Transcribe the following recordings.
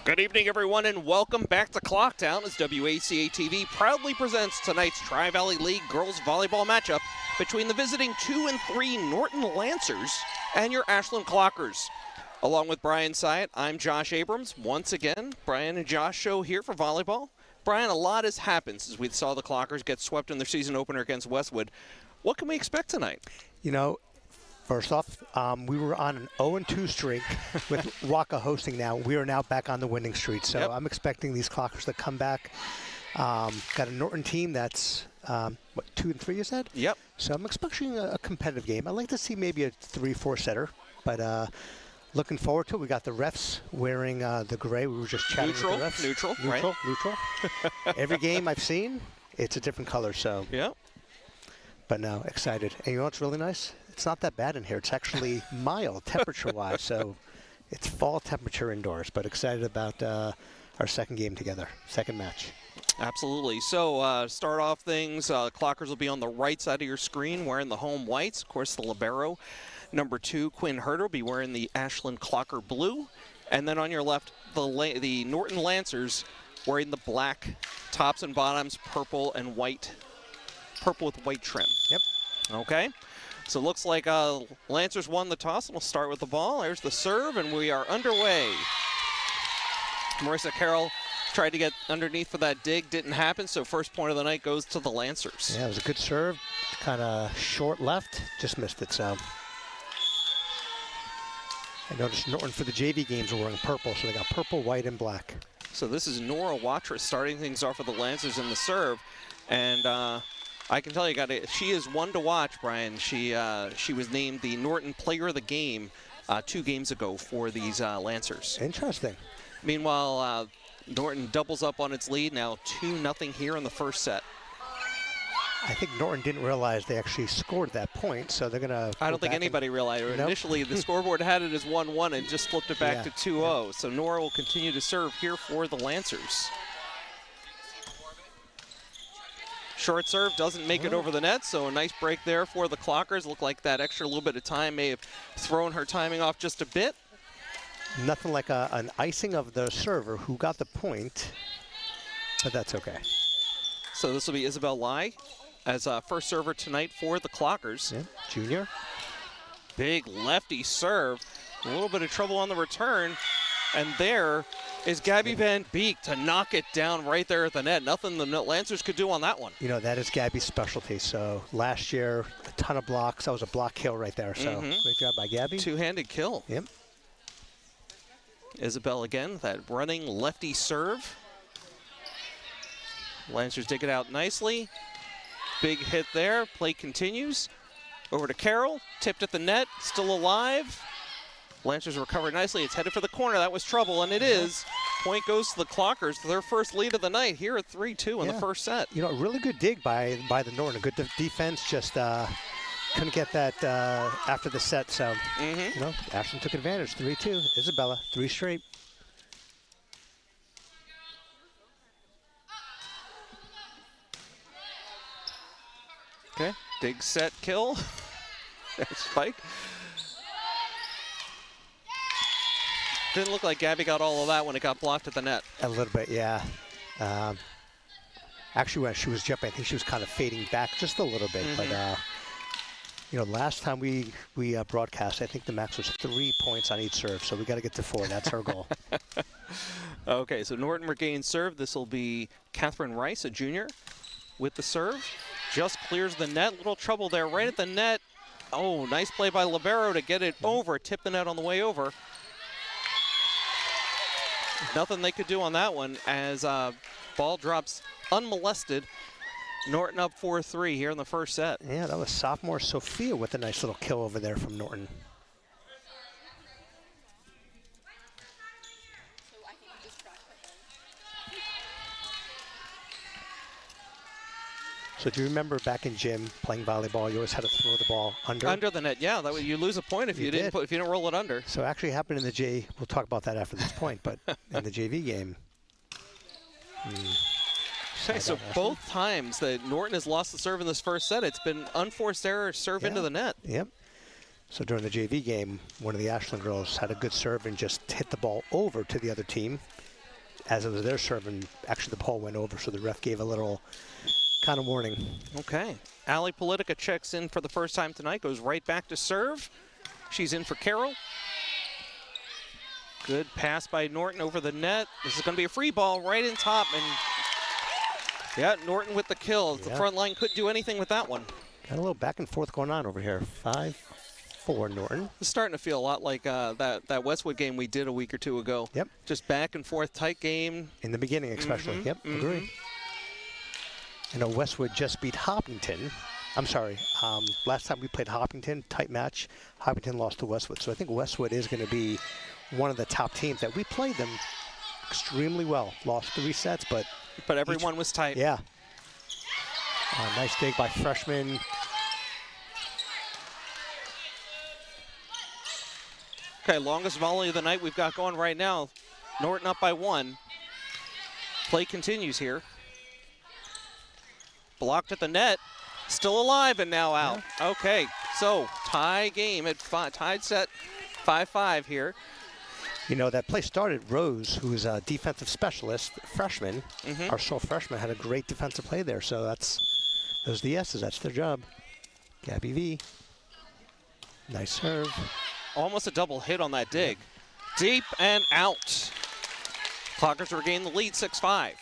Good evening, everyone, and welcome back to Clocktown as WACA-TV proudly presents tonight's Tri-Valley League girls volleyball matchup between the visiting 2 and 3 Norton Lancers and your Ashland Clockers. Along with Brian Syatt, I'm Josh Abrams. Once again, Brian and Josh show here for volleyball. Brian, a lot has happened since we saw the Clockers get swept in their season opener against Westwood. What can we expect tonight? You know, first off, we were on an 0-2 streak with WACA hosting now. We are now back on the winning streak. So I'm expecting these Clockers to come back. Got a Norton team that's, 2 and 3, you said? Yep. So I'm expecting a competitive game. I'd like to see maybe a 3-4 setter. But looking forward to it. We got the refs wearing the gray. We were just chatting with the refs. Neutral. Every game I've seen, it's a different color. So. Yeah. But no, excited. And you know what's really nice? It's not that bad in here. It's actually mild temperature-wise, so it's fall temperature indoors. But excited about our second game together, second match. Absolutely. So start off things, Clockers will be on the right side of your screen wearing the home whites. Of course, the libero, number 2, Quinn Herter, will be wearing the Ashland Clocker blue. And then on your left, the Norton Lancers wearing the black tops and bottoms, purple and white, purple with white trim. Yep. Okay. So it looks like Lancers won the toss, and we'll start with the ball. There's the serve, and we are underway. Marissa Carroll tried to get underneath for that dig. Didn't happen, so first point of the night goes to the Lancers. Yeah, it was a good serve. Kind of short left. Just missed it, so. I noticed Norton for the JV games are wearing purple, so they got purple, white, and black. So this is Nora Watrous starting things off for the Lancers in the serve. And I can tell you, she is one to watch, Brian. She was named the Norton Player of the Game 2 games ago for these Lancers. Interesting. Meanwhile, Norton doubles up on its lead, now 2-0 here in the first set. I think Norton didn't realize they actually scored that point, so they're going to. I don't think anybody realized it. Nope. Initially, the scoreboard had it as 1-1 and just flipped it back to 2-0. So Nora will continue to serve here for the Lancers. Short serve doesn't make it over the net, so a nice break there for the Clockers. Looked like that extra little bit of time may have thrown her timing off just a bit. Nothing like an icing of the server who got the point, but that's okay. So this will be Isabel Lai as first server tonight for the Clockers. Yeah, junior. Big lefty serve. A little bit of trouble on the return, and there is Gabby Van Beek to knock it down right there at the net. Nothing the Lancers could do on that one. You know, that is Gabby's specialty. So last year, a ton of blocks. That was a block kill right there. So great job by Gabby. Two-handed kill. Yep. Isabel again, that running lefty serve. Lancers dig it out nicely. Big hit there. Play continues. Over to Carroll. Tipped at the net. Still alive. Lancers recover nicely. It's headed for the corner. That was trouble, and it is. Point goes to the Clockers, their first lead of the night here at 3-2 in the first set. You know, a really good dig by the Norton. A good defense, just couldn't get that after the set. So, you know, Ashland took advantage. 3-2. Isabella, 3 straight. Okay, dig, set, kill. There's Spike. Didn't look like Gabby got all of that when it got blocked at the net. A little bit, yeah. Actually, when she was jumping, I think she was kind of fading back just a little bit. But, you know, last time we broadcast, I think the max was 3 points on each serve. So we got to get to 4. That's our goal. Okay, so Norton regains serve. This will be Catherine Rice, a junior, with the serve. Just clears the net. Little trouble there right at the net. Oh, nice play by libero to get it over. Tip the net on the way over. Nothing they could do on that one as ball drops unmolested. Norton up 4-3 here in the first set. Yeah, that was sophomore Sophia with a nice little kill over there from Norton. So do you remember back in gym playing volleyball, you always had to throw the ball under? Under the net, yeah. That way you lose a point if you didn't roll it under. So actually happened in the we'll talk about that after this point, but in the JV game. Okay, so both times that Norton has lost the serve in this first set, it's been unforced error, serve into the net. Yep. So during the JV game, one of the Ashland girls had a good serve and just hit the ball over to the other team. as it was their serve, and actually the ball went over, so the ref gave a little kind of warning. Okay. Allie Politica checks in for the first time tonight, goes right back to serve. She's in for Carroll. Good pass by Norton over the net. This is going to be a free ball right in top, and yeah, Norton with the kill. The front line couldn't do anything with that one. Got a little back and forth going on over here. 5-4 Norton. It's starting to feel a lot like that Westwood game we did a week or two ago. Yep. Just back and forth, tight game. In the beginning especially. Yep, agree. I know Westwood just beat Hopkinton. I'm sorry, last time we played Hopkinton, tight match, Hopkinton lost to Westwood. So I think Westwood is going to be one of the top teams that we played them extremely well. Lost 3 sets, but everyone was tight. Yeah. Nice dig by freshman. Okay, longest volley of the night we've got going right now. Norton up by 1. Play continues here. Blocked at the net. Still alive and now out. Yeah. Okay, so tie game at tied set 5-5 here. You know, that play started, Rose, who's a defensive specialist, freshman, our sole freshman, had a great defensive play there. So those are the S's, that's their job. Gabby V. Nice serve. Almost a double hit on that dig. Deep and out. Clockers regain the lead, 6-5.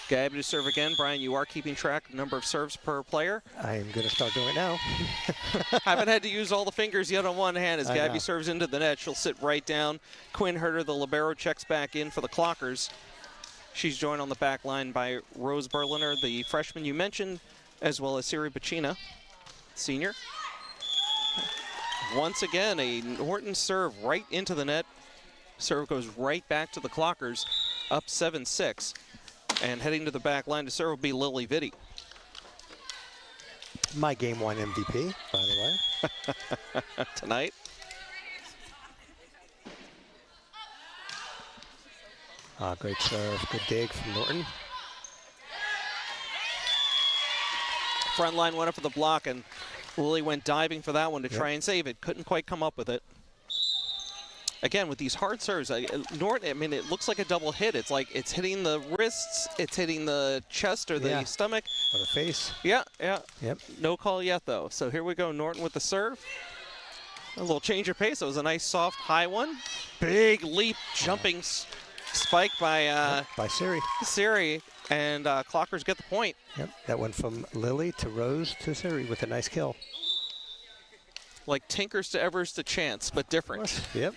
Gabby to serve again. Brian, you are keeping track of number of serves per player. I am going to start doing it now. Haven't had to use all the fingers yet on one hand as Gabby serves into the net. She'll sit right down. Quinn Herter, the libero, checks back in for the Clockers. She's joined on the back line by Rose Berliner, the freshman you mentioned, as well as Siri Bacina, senior. Once again, a Norton serve right into the net. Serve goes right back to the Clockers, up 7-6. And heading to the back line to serve will be Lily Vitti. My Game 1 MVP, by the way. Tonight. Great serve, good dig from Norton. Front line went up for the block, and Lily went diving for that one to try and save it. Couldn't quite come up with it. Again, with these hard serves, Norton, I mean, it looks like a double hit. It's like it's hitting the wrists, it's hitting the chest or the stomach. Or the face. Yeah. Yep. No call yet, though. So here we go, Norton with the serve. A little change of pace. It was a nice, soft, high one. Big leap, jumping spike by Siri. Siri, and Clockers get the point. Yep, that went from Lily to Rose to Siri with a nice kill. Like Tinkers to Evers to Chance, but different. Yep.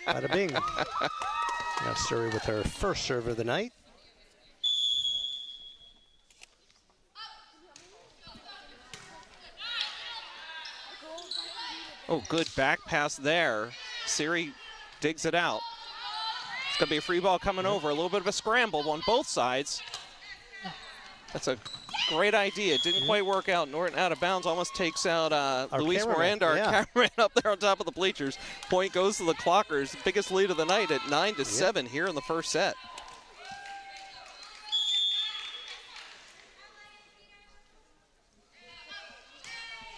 Bada bing. Now Suri with her first serve of the night. Oh, good back pass there. Siri digs it out. It's going to be a free ball coming over. A little bit of a scramble on both sides. That's a great idea. Didn't quite work out. Norton out of bounds, almost takes out Luis Miranda, our cameraman up there on top of the bleachers. Point goes to the Clockers. Biggest lead of the night at 9-7 here in the first set.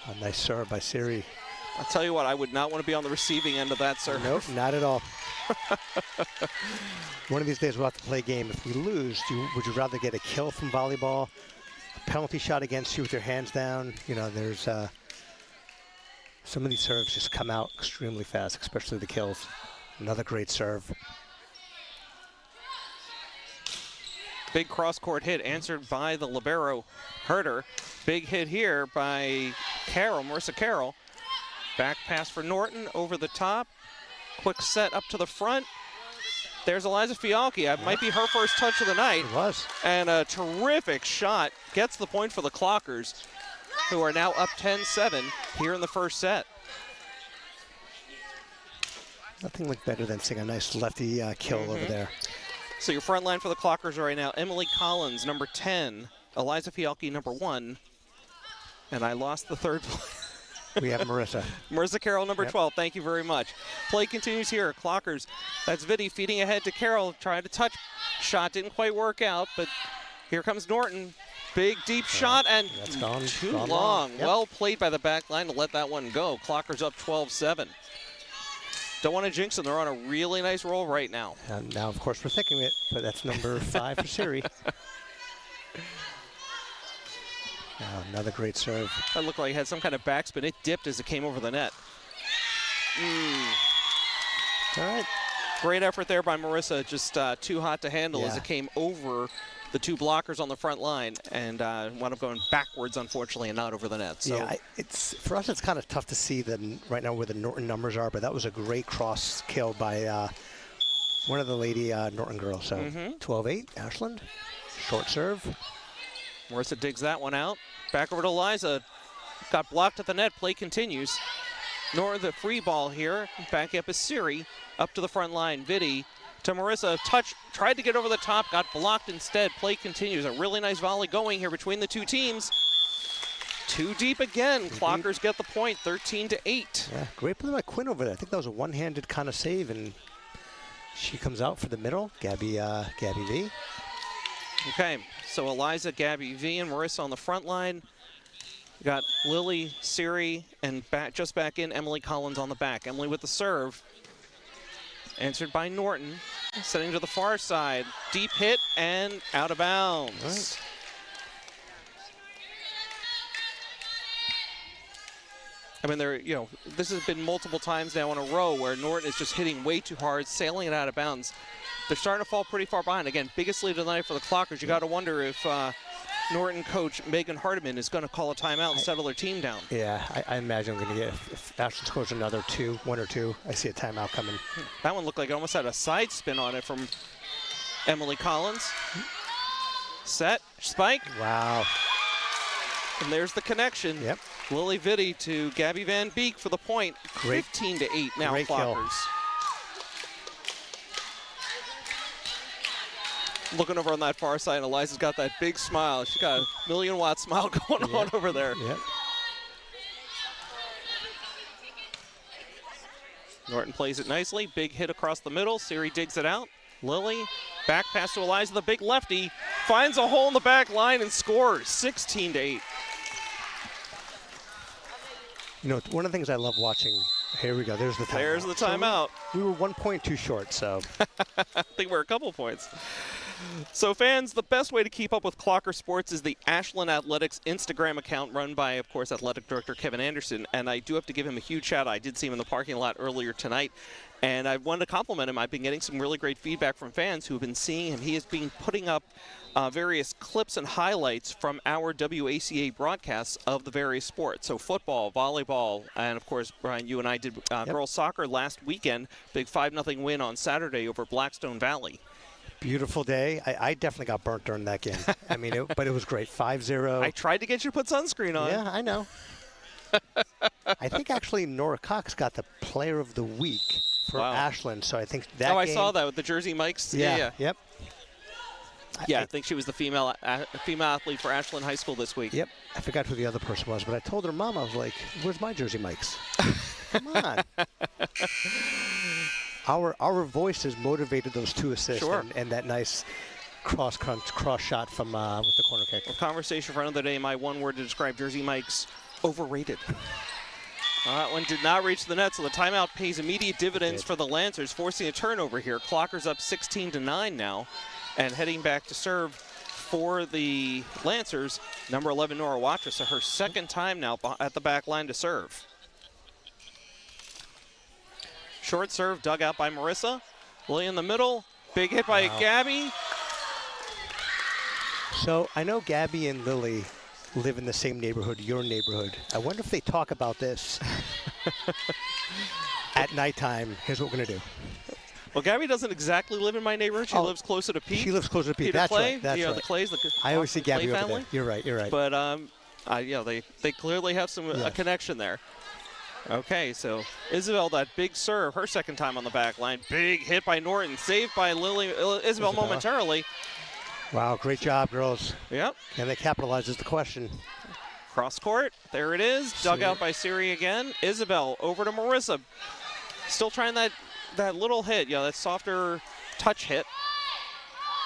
A nice serve by Siri. I'll tell you what, I would not want to be on the receiving end of that serve. Nope, not at all. One of these days we'll have to play a game. If we lose, would you rather get a kill from volleyball, a penalty shot against you with your hands down? You know, there's some of these serves just come out extremely fast, especially the kills. Another great serve. Big cross-court hit answered by the libero, Herter. Big hit here by Carroll, Marissa Carroll. Back pass for Norton over the top. Quick set up to the front. There's Eliza Fialchi. It might be her first touch of the night. It was. And a terrific shot. Gets the point for the Clockers, who are now up 10-7 here in the first set. Nothing like better than seeing a nice lefty kill over there. So your front line for the Clockers right now, Emily Collins, number 10. Eliza Fialchi, number 1. And I lost the third place. We have Marissa. Marissa Carroll, number 12. Thank you very much. Play continues here. Clockers. That's Vitti feeding ahead to Carroll. Trying to touch. Shot didn't quite work out, but here comes Norton. Big, deep shot, and too long. Well played by the back line to let that one go. Clockers up 12-7. Don't want to jinx them. They're on a really nice roll right now. And now, of course, we're thinking it, but that's number 5 for Siri. Now, another great serve. That looked like it had some kind of backspin. It dipped as it came over the net. All right. Great effort there by Marissa. Just too hot to handle as it came over the 2 blockers on the front line and wound up going backwards, unfortunately, and not over the net. So yeah, it's for us, it's kind of tough to see right now where the Norton numbers are, but that was a great cross kill by one of the lady Norton girls. So 12-8, Ashland. Short serve. Marissa digs that one out. Back over to Eliza. Got blocked at the net. Play continues. Nor the free ball here. Back up is Siri. Up to the front line. Vitti to Marissa. Touch. Tried to get over the top. Got blocked instead. Play continues. A really nice volley going here between the 2 teams. Too deep again. Clockers get the point. 13-8. Yeah, great play by Quinn over there. I think that was a one-handed kind of save, and she comes out for the middle. Gabby V. Okay, so Eliza, Gabby V, and Marissa on the front line. We got Lily, Siri, and just back in, Emily Collins on the back. Emily with the serve. Answered by Norton. Setting to the far side. Deep hit and out of bounds. Right. I mean, this has been multiple times now in a row where Norton is just hitting way too hard, sailing it out of bounds. They're starting to fall pretty far behind. Again, biggest lead of the night for the Clockers. You got to wonder if Norton coach Megan Hardiman is going to call a timeout and settle their team down. Yeah, I imagine I'm going to get, if Ashland scores another 1 or 2, I see a timeout coming. That one looked like it almost had a side spin on it from Emily Collins. Set, spike. Wow. And there's the connection. Yep. Lily Vitti to Gabby Van Beek for the point. 15-8 now, great Clockers. Kill. Looking over on that far side, Eliza's got that big smile. She's got a million-watt smile going on over there. Yep. Norton plays it nicely. Big hit across the middle. Siri digs it out. Lily, back pass to Eliza, the big lefty. Finds a hole in the back line and scores. 16-8. You know, one of the things I love watching, here we go, there's the timeout. There's the timeout. So we were 1 point too short, so. I think we're a couple points. So fans, the best way to keep up with Clocker Sports is the Ashland Athletics Instagram account run by, of course, Athletic Director Kevin Anderson. And I do have to give him a huge shout out. I did see him in the parking lot earlier tonight. And I wanted to compliment him. I've been getting some really great feedback from fans who have been seeing him. He has been putting up various clips and highlights from our WACA broadcasts of the various sports. So football, volleyball, and of course, Brian, you and I did girls soccer last weekend. Big 5-0 win on Saturday over Blackstone Valley. Beautiful day. I definitely got burnt during that game. I mean, but it was great. 5-0. I tried to get you to put sunscreen on. Yeah, I know. I think actually Nora Cox got the Player of the Week for Ashland. So I think that game. I saw that with the Jersey Mikes. Yeah. Yep. Yeah, I think she was the female athlete for Ashland High School this week. Yep. I forgot who the other person was, but I told her mom, I was like, where's my Jersey Mikes? Come on. Our voices motivated those 2 assists and that nice cross shot from with the corner kick. A conversation for another day. My one word to describe Jersey Mike's: overrated. That one did not reach the net, so the timeout pays immediate dividends for the Lancers, forcing a turnover here. Clockers up 16-9 now, and heading back to serve for the Lancers, number 11 Nora Watrous, so her second time now at the back line to serve. Short serve dug out by Marissa. Lily in the middle. Big hit by Gabby. So I know Gabby and Lily live in the same neighborhood, your neighborhood. I wonder if they talk about this at nighttime. Here's what we're going to do. Well, Gabby doesn't exactly live in my neighborhood. She lives closer to Pete. She lives closer to Pete. Peter That's Clay, right. That's right. The Clays. I always see Gabby Clay over family. there. You're right. You're right. But they clearly have a connection there. Okay, so Isabel, that big serve, her second time on the back line. Big hit by Norton, saved by Isabel momentarily. Wow, great job, girls. Yep. Can they capitalize is the question. Cross court, there it is. Dug out by Siri again. Isabel over to Marissa. Still trying that little hit, that softer touch hit.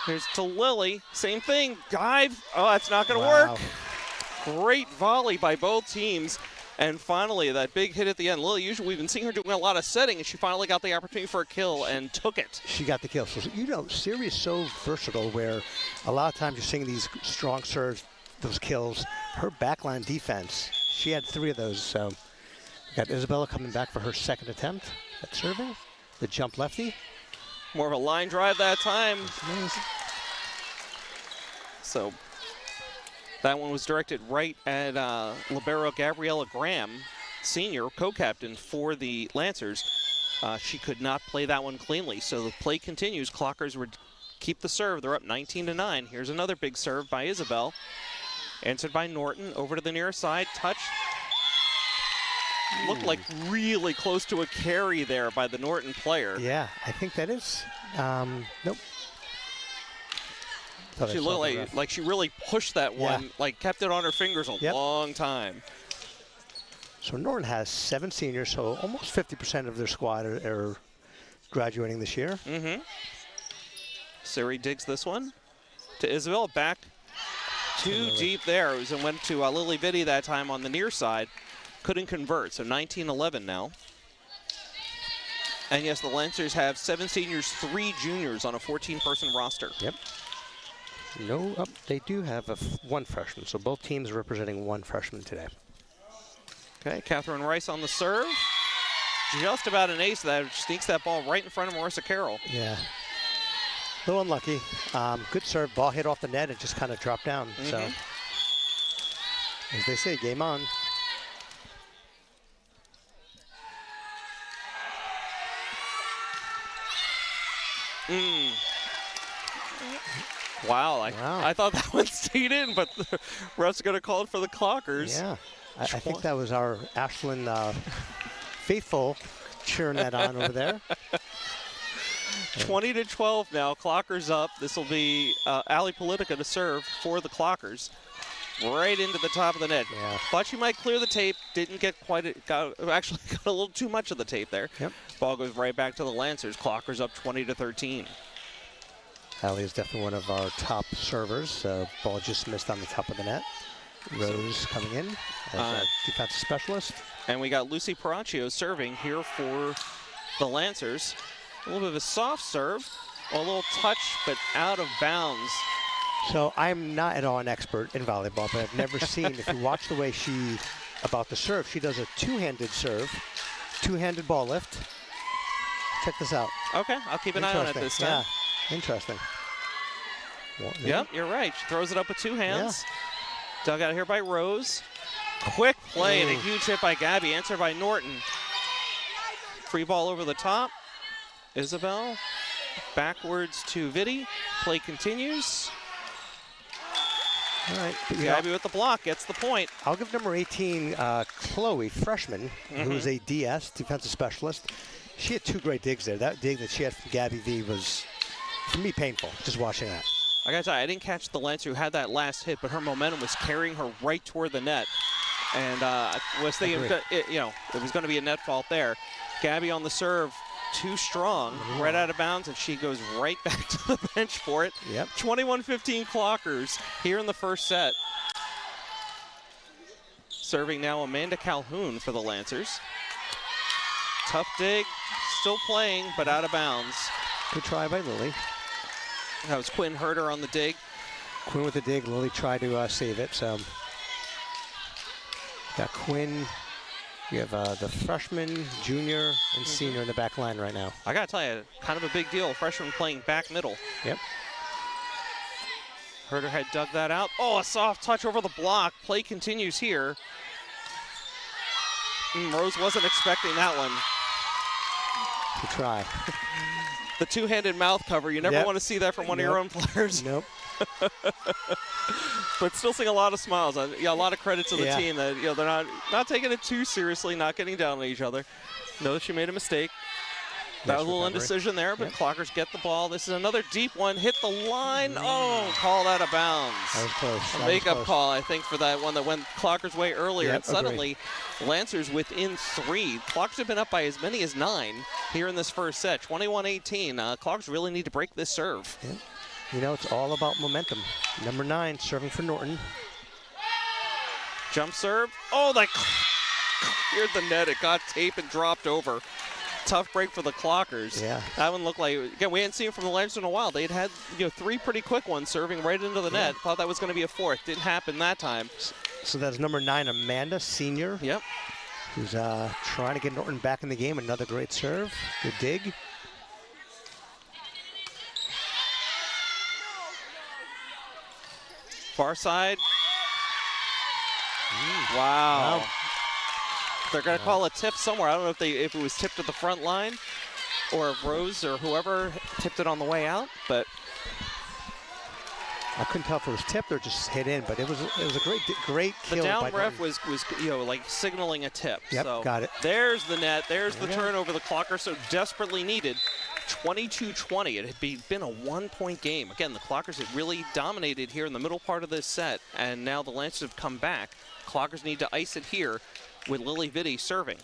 Here's to Lily, same thing, dive. Oh, that's not gonna work. Great volley by both teams. And finally, that big hit at the end. Lily, usually we've been seeing her doing a lot of setting, and she finally got the opportunity for a kill and took it. She got the kill. So, you know, Siri is so versatile where a lot of times you're seeing these strong serves, those kills. Her backline defense, she had 3 of those. So we got Isabella coming back for her second attempt at serving. The jump lefty. More of a line drive that time. So that one was directed right at libero Gabriella Graham, senior, co-captain for the Lancers. She could not play that one cleanly, so the play continues. Clockers would keep the serve. They're up 19-9. Here's another big serve by Isabel. Answered by Norton, over to the near side, touch. Looked like really close to a carry there by the Norton player. Yeah, I think that is. Nope. She looked like she really pushed that one, like kept it on her fingers a long time. So Norton has 7 seniors, so almost 50% of their squad are graduating this year. Siri digs this one to Isabel, back too deep there. It went to Lily Vitti that time on the near side. Couldn't convert, so 19-11 now. And yes, the Lancers have 7 seniors, 3 juniors on a 14-person roster. Yep. No, they do have 1 freshman, so both teams are representing 1 freshman today. Okay, Catherine Rice on the serve. Just about an ace that sneaks that ball right in front of Marissa Carroll. Yeah. A little unlucky. Good serve, ball hit off the net and just kind of dropped down. So, as they say, game on. Wow, I thought that one stayed in, but the ref's going to call it for the Clockers. Yeah, I think that was our Ashland faithful cheering that on over there. 20-12 now, Clockers up. This will be Ali Politica to serve for the Clockers. Right into the top of the net. Yeah. Thought she might clear the tape, didn't get actually got a little too much of the tape there. Yep. Ball goes right back to the Lancers. Clockers up 20-13. Ali is definitely one of our top servers. Ball just missed on the top of the net. Rose coming in as a defensive specialist. And we got Lucy Paracchio serving here for the Lancers. A little bit of a soft serve, a little touch, but out of bounds. So I'm not at all an expert in volleyball, but I've never seen, if you watch the way about the serve, she does a 2-handed serve, 2-handed ball lift. Check this out. Okay, I'll keep an eye on it this time. Yeah, interesting. Yep, you're right. She throws it up with 2 hands. Yeah. Dug out here by Rose. Quick play and a huge hit by Gabby, answered by Norton. Free ball over the top. Isabel backwards to Vitti. Play continues. All right. Gabby with the block, gets the point. I'll give number 18, Chloe, freshman, who's a DS, defensive specialist. She had 2 great digs there. That dig that she had from Gabby V was, for me, painful, just watching that. I gotta tell you, I didn't catch the Lancer who had that last hit, but her momentum was carrying her right toward the net. And I was thinking, it was going to be a net fault there. Gabby on the serve, too strong, right out of bounds, and she goes right back to the bench for it. Yep. 21-15 Clockers here in the first set. Serving now Amanda Calhoun for the Lancers. Tough dig, still playing, but out of bounds. Good try by Lily. That was Quinn Herter on the dig. Quinn with the dig, Lily tried to save it, so. Got Quinn. We have the freshman, junior, and senior in the back line right now. I gotta tell you, kind of a big deal. Freshman playing back middle. Yep. Herter had dug that out. Oh, a soft touch over the block. Play continues here. Rose wasn't expecting that one. Good try. The 2-handed mouth cover. You never want to see that from one of your own players. Nope. But still seeing a lot of smiles. A lot of credit to the team that they're not taking it too seriously, not getting down on each other. Know that she made a mistake. That was a little indecision there, but Clockers get the ball. This is another deep one. Hit the line. Oh, called out of bounds. That was close. A makeup call, I think, for that one that went Clockers' way earlier. And suddenly, Lancers within 3. Clockers have been up by as many as 9 here in this first set. 21-18. Clockers really need to break this serve. Yeah. You know, it's all about momentum. Number 9 serving for Norton. Jump serve. Oh, Here's the net. It got taped and dropped over. Tough break for the Clockers. Yeah. That one looked like, again, we hadn't seen it from the Lancers in a while. They'd had, 3 pretty quick ones serving right into the net. Thought that was going to be a 4th. Didn't happen that time. So that's number 9, Amanda, senior. Yep. Who's trying to get Norton back in the game. Another great serve. Good dig. Far side. Wow. They're going to call a tip somewhere. I don't know if it was tipped at the front line or if Rose or whoever tipped it on the way out, but I couldn't tell if it was tipped or just hit in, but it was a great kill. The down by ref Norton. was like signaling a tip. Yep, so got it. There's the net. There's the turnover the Clockers so desperately needed. 22-20. It had been a 1-point game. Again, the Clockers had really dominated here in the middle part of this set, and now the Lancers have come back. Clockers need to ice it here with Lily Vitti serving.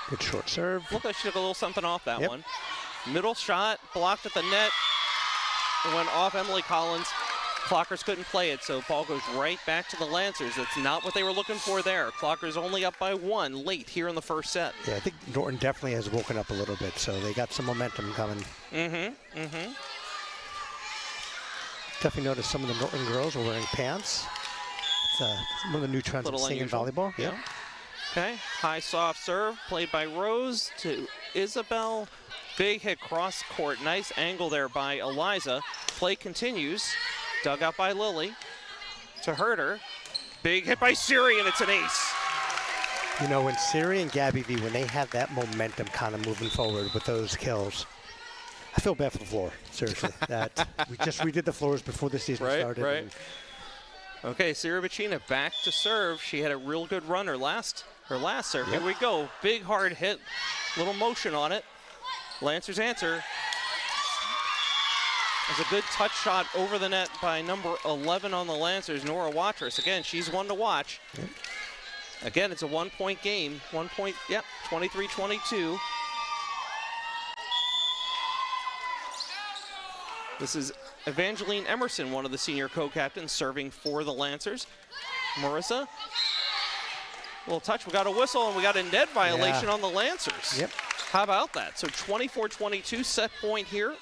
Good short serve. Looked like she took a little something off that one. Middle shot, blocked at the net. It went off Emily Collins. Clockers couldn't play it, so ball goes right back to the Lancers. That's not what they were looking for there. Clockers only up by 1 late here in the first set. Yeah, I think Norton definitely has woken up a little bit, so they got some momentum coming. Definitely noticed some of the Norton girls are wearing pants. It's one of the new trends I'm seeing in volleyball. Yeah. Okay, high soft serve played by Rose to Isabel. Big hit cross court. Nice angle there by Eliza. Play continues. Dug out by Lily. To Herder. Big hit by Siri, and it's an ace. You know, when Siri and Gabby V, when they have that momentum kind of moving forward with those kills, I feel bad for the floor, seriously. That we just redid the floors before the season started. Right. Okay, Siri Bacina back to serve. She had a real good run her last serve. Here we go. Big hard hit. Little motion on it. Lancers answer. There's a good touch shot over the net by number 11 on the Lancers, Nora Watrous. Again, she's one to watch. Again, it's a 1-point game. 1 point, 23-22. This is Evangeline Emerson, one of the senior co-captains, serving for the Lancers. Marissa, little touch. We got a whistle, and we got a net violation on the Lancers. Yep. How about that? So 24-22, set point here.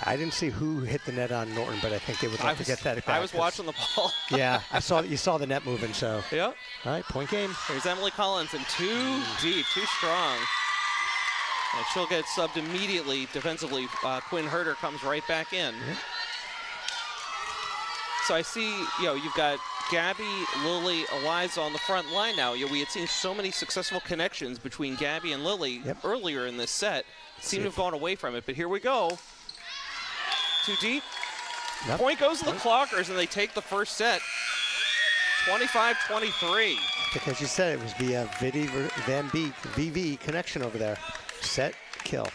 I didn't see who hit the net on Norton, but I think they would like to get that back. I was watching the ball. Yeah, you saw the net moving, so. Yeah. All right, point game. There's Emily Collins, and too deep, too strong. And she'll get subbed immediately defensively. Quinn Herder comes right back in. Yeah. So I see, you've got Gabby, Lily, Eliza on the front line now. We had seen so many successful connections between Gabby and Lily earlier in this set. Seem to have gone away from it, but here we go. Too deep. Yep. Point goes to the Clockers, and they take the first set. 25-23. Because you said it was the Vitti Van Beek VV connection over there. Set, kill.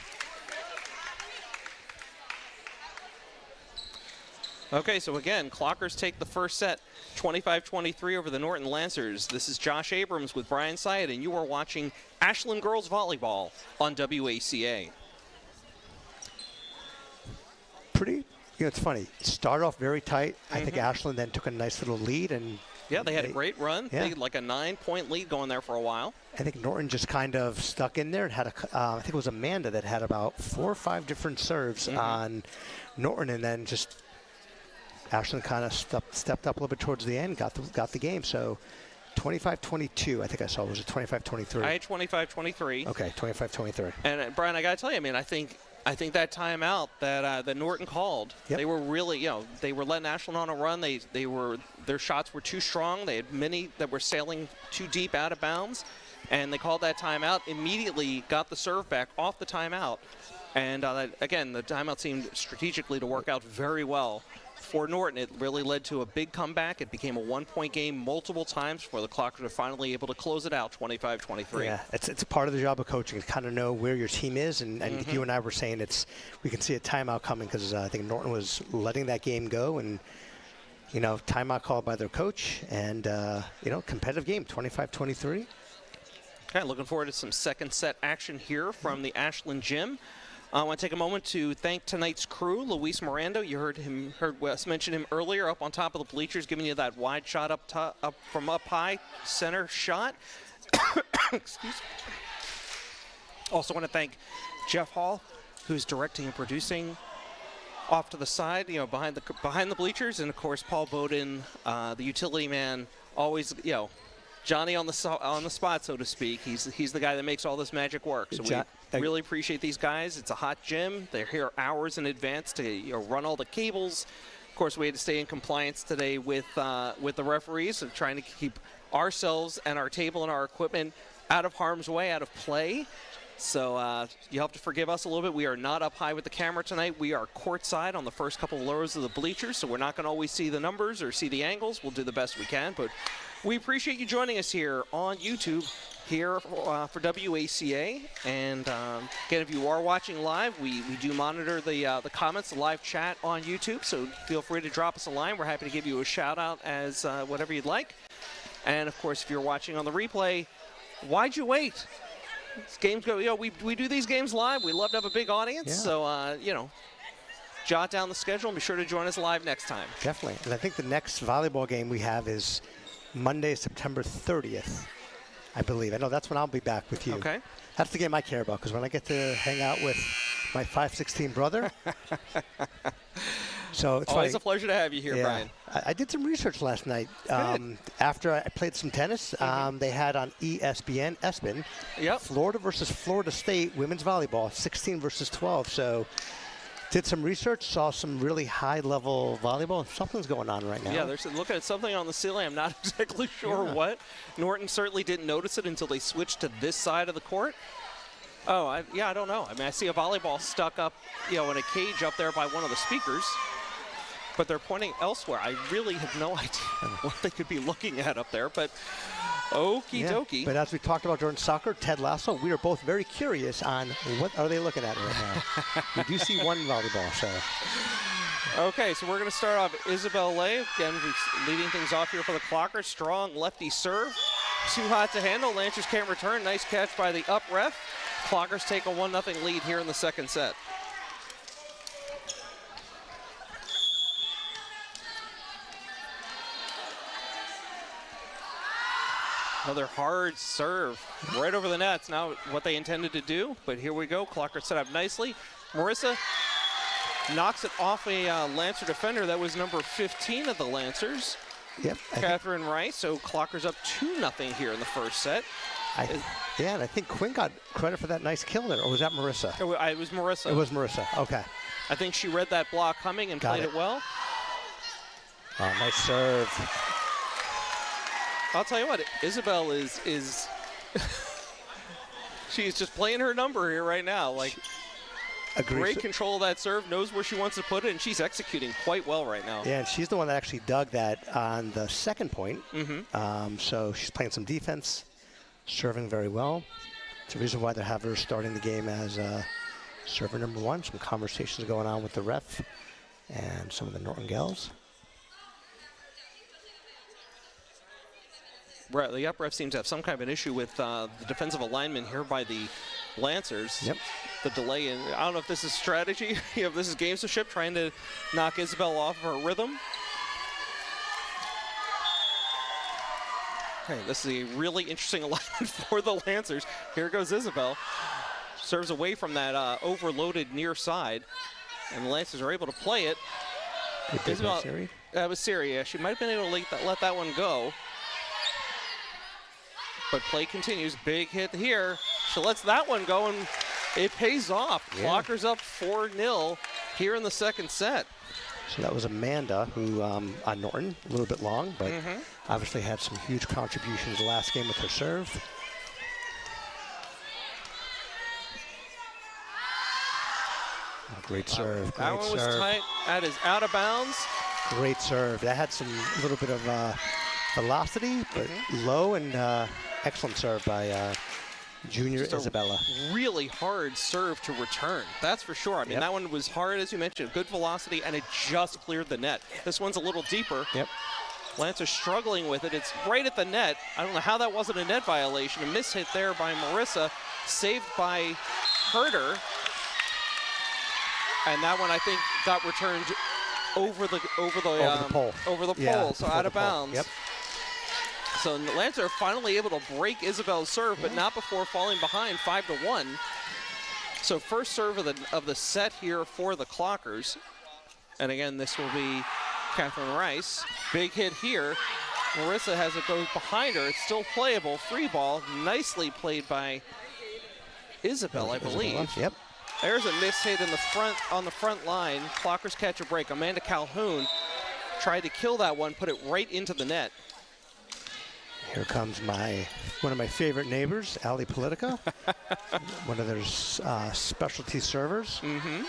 Okay, so again, Clockers take the first set, 25-23 over the Norton Lancers. This is Josh Abrams with Brian Syed, and you are watching Ashland Girls Volleyball on WACA. Pretty, it's funny. It started off very tight. I think Ashland then took a nice little lead, and they had a great run. They had like a 9-point lead going there for a while. I think Norton just kind of stuck in there and had I think it was Amanda that had about 4 or 5 different serves on Norton, and then just Ashland kind of stepped up a little bit towards the end, got the game. So 25-22, I think I saw. Was it 25-23? I had 25-23. Okay, 25-23. And Brian, I got to tell you, I think that timeout that Norton called, they were really, they were letting Ashland on a run. Their shots were too strong. They had many that were sailing too deep out of bounds, and they called that timeout. Immediately got the serve back off the timeout, and again, the timeout seemed strategically to work out very well for Norton. It really led to a big comeback. It became a 1-point game multiple times before the Clockers were finally able to close it out 25-23. Yeah, it's a part of the job of coaching to kind of know where your team is, and you and I were saying we can see a timeout coming because I think Norton was letting that game go, and timeout called by their coach, and competitive game, 25-23. Okay, looking forward to some second set action here from the Ashland gym. I want to take a moment to thank tonight's crew. Luis Miranda, you heard Wes mention him earlier, up on top of the bleachers, giving you that wide shot up from up high, center shot. Excuse me. Also want to thank Jeff Hall, who's directing and producing off to the side, behind the bleachers, and of course Paul Bowden, the utility man, always, Johnny on the spot, so to speak. He's the guy that makes all this magic work. So we really appreciate these guys. It's a hot gym. They're here hours in advance to run all the cables. Of course, we had to stay in compliance today with the referees, so trying to keep ourselves and our table and our equipment out of harm's way, out of play. So you'll have to forgive us a little bit. We are not up high with the camera tonight. We are courtside on the first couple of rows of the bleachers, so we're not going to always see the numbers or see the angles. We'll do the best we can, but we appreciate you joining us here on YouTube here for WACA. And again, if you are watching live, we do monitor the comments, the live chat on YouTube, so feel free to drop us a line. We're happy to give you a shout out as whatever you'd like. And of course, if you're watching on the replay, why'd you wait? These games go, we do these games live. We love to have a big audience, so jot down the schedule and be sure to join us live next time. Definitely. And I think the next volleyball game we have is Monday, September 30th, I believe. I know that's when I'll be back with you. Okay. That's the game I care about, because when I get to hang out with my 5'16" brother. So it's always funny. A pleasure to have you here, Brian. I did some research last night. After I played some tennis, they had on ESPN, Florida versus Florida State women's volleyball, 16 versus 12. So did some research, saw some really high-level volleyball. Something's going on right now. Yeah, there's looking at something on the ceiling. I'm not exactly sure what. Norton certainly didn't notice it until they switched to this side of the court. Oh, I don't know. I mean, I see a volleyball stuck up, in a cage up there by one of the speakers. But they're pointing elsewhere. I really have no idea what they could be looking at up there, but okie dokie. But as we talked about during soccer, Ted Lasso, we are both very curious on what are they looking at right now. We do see one volleyball, so. Okay, so we're going to start off Isabel Lay. Again, leading things off here for the Clockers. Strong lefty serve. Too hot to handle. Lancers can't return. Nice catch by the up ref. Clockers take a 1-0 lead here in the second set. Another hard serve right over the net. It's not what they intended to do, but here we go. Clocker set up nicely. Marissa knocks it off a Lancer defender. That was number 15 of the Lancers. Yep. Catherine Rice. So Clocker's up 2-0 here in the first set. And I think Quinn got credit for that nice kill there. Or was that Marissa? It was Marissa. It was Marissa. Okay. I think she read that block coming and played it well. Oh, nice serve. I'll tell you what, Isabel is she's just playing her number here right now. Like, great control of that serve, knows where she wants to put it, and she's executing quite well right now. Yeah, and she's the one that actually dug that on the second point. So she's playing some defense, serving very well. It's the reason why they have her starting the game as server number 1. Some conversations going on with the ref and some of the Norton gals. Right, the up ref seems to have some kind of an issue with the defensive alignment here by the Lancers. Yep. The delay in, I don't know if this is strategy, if this is gamesmanship, trying to knock Isabel off of her rhythm. Okay, this is a really interesting alignment for the Lancers. Here goes Isabel. Serves away from that overloaded near side, and the Lancers are able to play it. Isabel, that was Siri. Yeah, she might have been able to let that one go. But play continues. Big hit here. She lets that one go, and it pays off. Yeah. Clocker's up 4-0 here in the second set. So that was Amanda, who on Norton, a little bit long, but obviously had some huge contributions the last game with her serve. Oh, great serve. That one was tight. That is out of bounds. Great serve. That had some little bit of velocity, but low, and excellent serve by junior Isabella. Really hard serve to return, that's for sure. I mean, that one was hard, as you mentioned, good velocity, and it just cleared the net. This one's a little deeper. Lancer struggling with it. It's right at the net. I don't know how that wasn't a net violation. A mishit there by Marissa, saved by Herder. And that one, I think, got returned over the pole. Over the Yeah, pole, so out of bounds. Yep. So Lancer are finally able to break Isabel's serve, but not before falling behind 5-1. So first serve of the set here for the Clockers. And again, this will be Catherine Rice. Big hit here. Marissa has it go behind her. It's still playable. Free ball. Nicely played by Isabel, I believe. Yep. There's a miss hit in the front on the front line. Clockers catch a break. Amanda Calhoun tried to kill that one, put it right into the net. Here comes one of my favorite neighbors, Ali Politica, one of their specialty servers. Mm-hmm.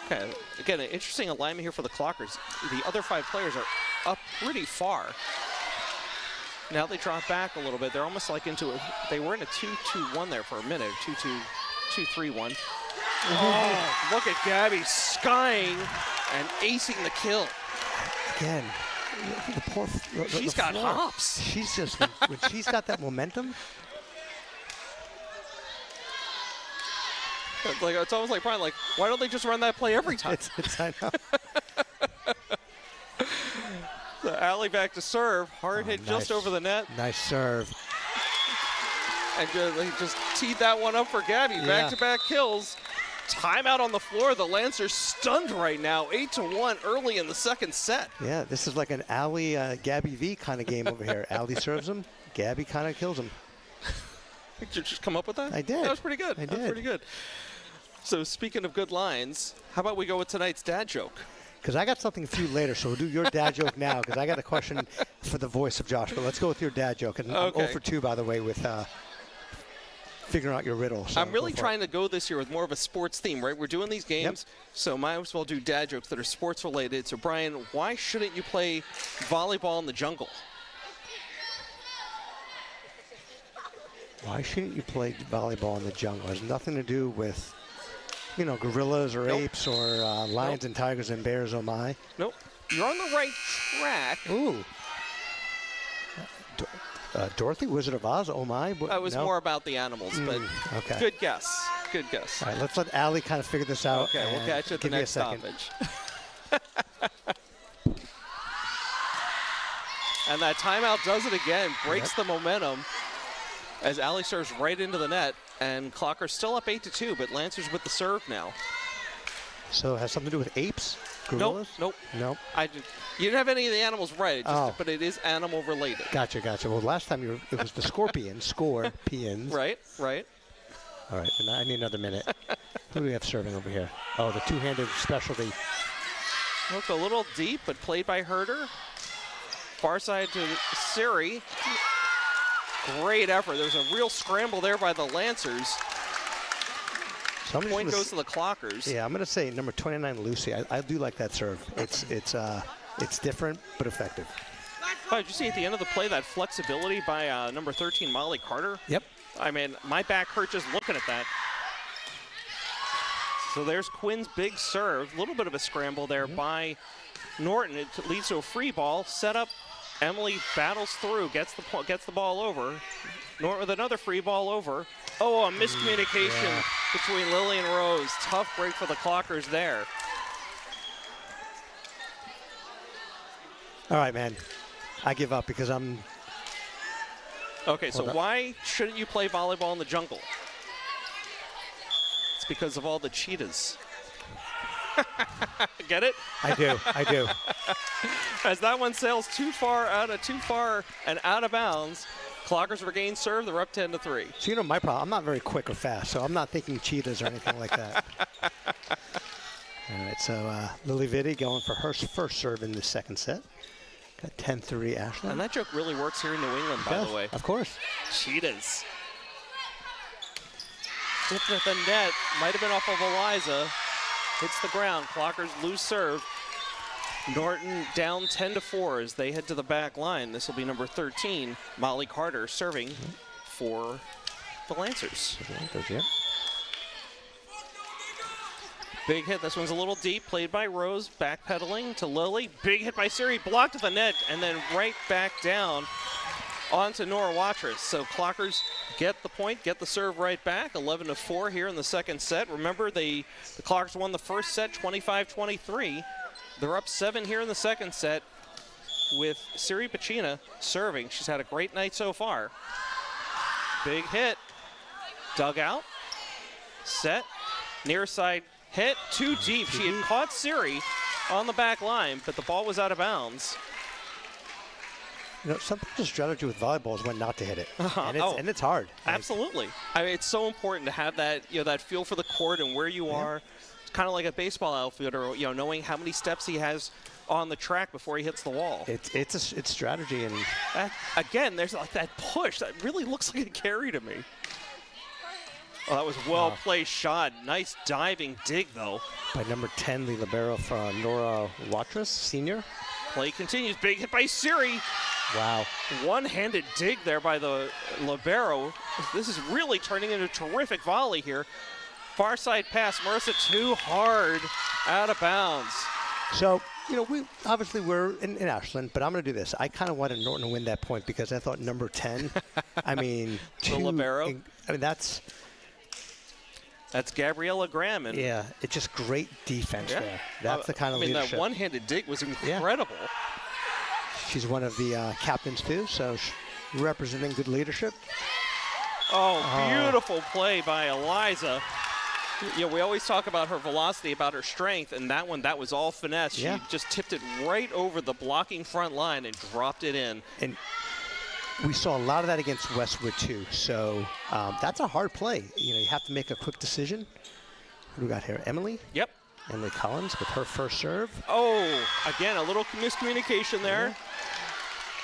Okay, again, an interesting alignment here for the Clockers. The other 5 players are up pretty far. Now they drop back a little bit. They're almost like they were in a 2-2-1 there for a minute, 2-2-3-1. Oh, look at Gabby skying and acing the kill. Again, the poor, she's got hops. She's just, when she's got that momentum. It's almost like Brian, why don't they just run that play every time? I know. So Allie back to serve. Hard hit nice. Just over the net. Nice serve. And they just teed that one up for Gabby. Back-to-back kills. Timeout on the floor. The Lancers stunned right now. 8-1 early in the second set. Yeah, this is like an Allie Gabby V kind of game over here. Allie serves him. Gabby kind of kills him. Did you just come up with that? I did. That was pretty good. I did. That was pretty good. So speaking of good lines, how about we go with tonight's dad joke? Because I got something for you later, so we'll do your dad joke now, because I got a question for the voice of Josh. But let's go with your dad joke. And okay. I'm 0 for 2, by the way, with figuring out your riddle. So I'm really trying to go this year with more of a sports theme, right? We're doing these games, so might as well do dad jokes that are sports related. So Brian, why shouldn't you play volleyball in the jungle? Why shouldn't you play volleyball in the jungle? It has nothing to do with, gorillas or apes or lions and tigers and bears, oh my. Nope. You're on the right track. Ooh. Dorothy, Wizard of Oz, oh my. That was more about the animals, but okay. Good guess. Good guess. All right, let's let Allie kind of figure this out. Okay, we'll catch you at the next stoppage. And that timeout does it again, breaks the momentum as Allie serves right into the net, and Clocker's still up 8-2, but Lancers with the serve now. So it has something to do with apes? Gorillas? Nope. Nope. You didn't have any of the animals right, but it is animal related. Gotcha. Well, last time it was the scorpions. Scorpions. Right. All right, and I need another minute. Who do we have serving over here? Oh, the two-handed specialty. Look a little deep, but played by Herder. Far side to Siri. Great effort. There's a real scramble there by the Lancers. So Point goes to the Clockers. Yeah, I'm going to say number 29, Lucy. I do like that serve. It's different but effective. Oh, did you see at the end of the play that flexibility by number 13, Molly Carter? Yep. I mean, my back hurt just looking at that. So there's Quinn's big serve. A little bit of a scramble there by Norton. It leads to a free ball. Set up. Emily battles through, gets the ball over. Norton with another free ball over. Oh, a miscommunication between Lily and Rose. Tough break for the Clockers there. All right, man. I give up because I'm... Okay, so why shouldn't you play volleyball in the jungle? It's because of all the cheetahs. Get it? I do. As that one sails too far and out of bounds, Clockers regain serve. They're up 10-3. So my problem, I'm not very quick or fast, so I'm not thinking cheetahs or anything like that. All right, so Lily Vitti going for her first serve in the second set. Got 10-3 Ashland. And that joke really works here in New England, by the way. Of course. Cheetahs. Flipped at the net. Might have been off of Eliza. Hits the ground. Clockers lose serve. Norton down 10-4 as they head to the back line. This will be number 13, Molly Carter, serving for the Lancers. Yep. Big hit. This one's a little deep. Played by Rose. Backpedaling to Lily. Big hit by Siri. Blocked at the net and then right back down. on to Nora Watrous. So Clockers get the point, get the serve right back. 11-4 here in the second set. Remember, the Clockers won the first set 25-23. They're up 7 here in the second set with Siri Pacina serving. She's had a great night so far. Big hit. Dug out. Set. Near side hit. Too deep. She had caught Siri on the back line, but the ball was out of bounds. You know, sometimes the strategy with volleyball is when not to hit it, and it's hard. Absolutely. I mean, it's so important to have that, that feel for the court and where you are. It's kind of like a baseball outfielder, knowing how many steps he has on the track before he hits the wall. It's strategy, and again, there's like that push that really looks like a carry to me. Oh, that was well-placed shot. Nice diving dig, though. By number 10, the libero from Nora Watrous, senior. Play continues. Big hit by Siri. Wow. One-handed dig there by the libero. This is really turning into a terrific volley here. Far side pass. Marissa too hard. Out of bounds. So, we obviously we're in Ashland, but I'm going to do this. I kind of wanted Norton to win that point because I thought number 10, I mean, the libero. I mean, that's Gabriella Graham. And yeah, it's just great defense there. That's the kind of leadership. That one-handed dig was incredible. Yeah. She's one of the captains, too, so representing good leadership. Oh, beautiful play by Eliza. We always talk about her velocity, about her strength, and that one, that was all finesse. She just tipped it right over the blocking front line and dropped it in. And we saw a lot of that against Westwood, too. So that's a hard play. You have to make a quick decision. Who do we got here? Emily? Yep. Emily Collins with her first serve. Oh, again, a little miscommunication there.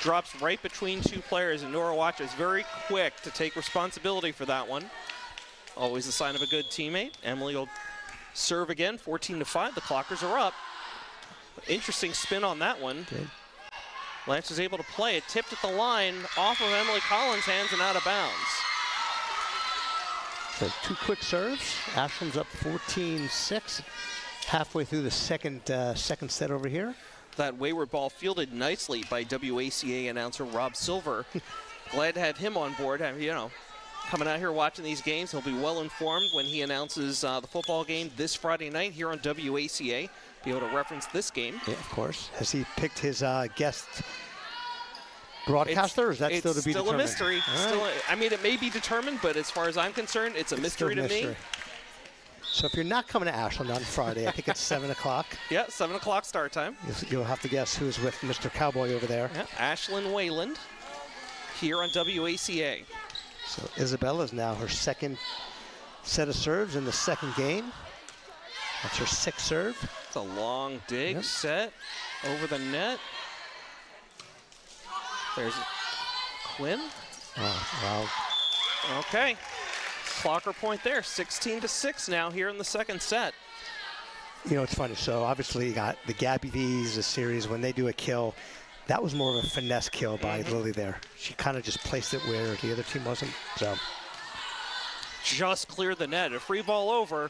Drops right between two players, and Nora Watrous is very quick to take responsibility for that one. Always a sign of a good teammate. Emily will serve again, 14-5. The Clockers are up. Interesting spin on that one. Good. Lance is able to play it. Tipped at the line, off of Emily Collins' hands and out of bounds. So 2 quick serves. Ashland's up 14-6. Halfway through the second set over here. That wayward ball fielded nicely by WACA announcer Rob Silver. Glad to have him on board. Coming out here watching these games, he'll be well informed when he announces the football game this Friday night here on WACA. Be able to reference this game. Yeah, of course. Has he picked his guest broadcaster, or is that still to be determined? It's still a mystery. I mean, it may be determined, but as far as I'm concerned, it's a mystery to me. So if you're not coming to Ashland on Friday, I think it's 7 o'clock. Yeah, 7 o'clock start time. You'll have to guess who's with Mr. Cowboy over there. Yeah, Ashland Wayland here on WACA. So Isabella's now her second set of serves in the second game. That's her 6th serve. It's a long dig set over the net. There's Quinn. Oh, wow. Okay. Clocker point there, 16-6 now here in the second set. It's funny. So obviously you got the Gabby V's, the series, when they do a kill, that was more of a finesse kill by Lily there. She kind of just placed it where the other team wasn't. So just cleared the net. A free ball over.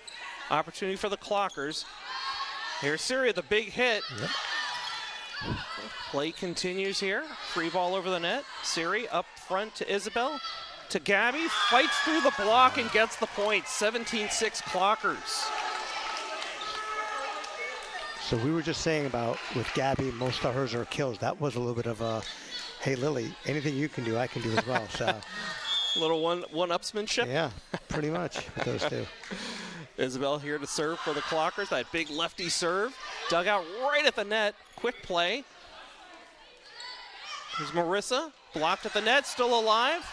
Opportunity for the Clockers. Here's Syria, the big hit. Yep. Play continues here. Free ball over the net. Siri up front to Isabel. To Gabby, fights through the block and gets the point. 17-6 Clockers. So we were just saying about with Gabby, most of hers are kills. That was a little bit of a, hey Lily, anything you can do, I can do as well. So a little one-upsmanship. Yeah, pretty much with those two. Isabel here to serve for the Clockers. That big lefty serve, dug out right at the net. Quick play. Here's Marissa, blocked at the net, still alive.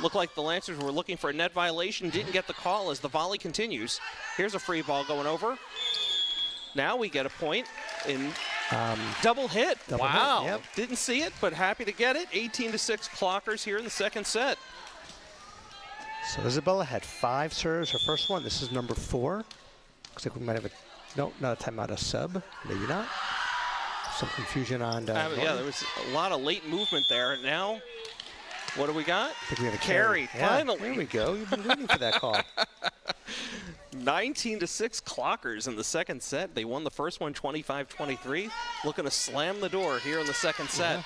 Looked like the Lancers were looking for a net violation, didn't get the call as the volley continues. Here's a free ball going over. Now we get a point in double hit. Wow, hit, yep. Didn't see it, but happy to get it. 18-6 Clockers here in the second set. So Isabella had 5 serves, her first one. This is number 4. Looks like we might have a, no, not a timeout, a sub. Maybe not. Some confusion on. Yeah, there was a lot of late movement there. Now, what do we got? I think we have a carry. Finally. There we go. You've been waiting for that call. 19-6 Clockers in the second set. They won the first one 25-23. Looking to slam the door here in the second set.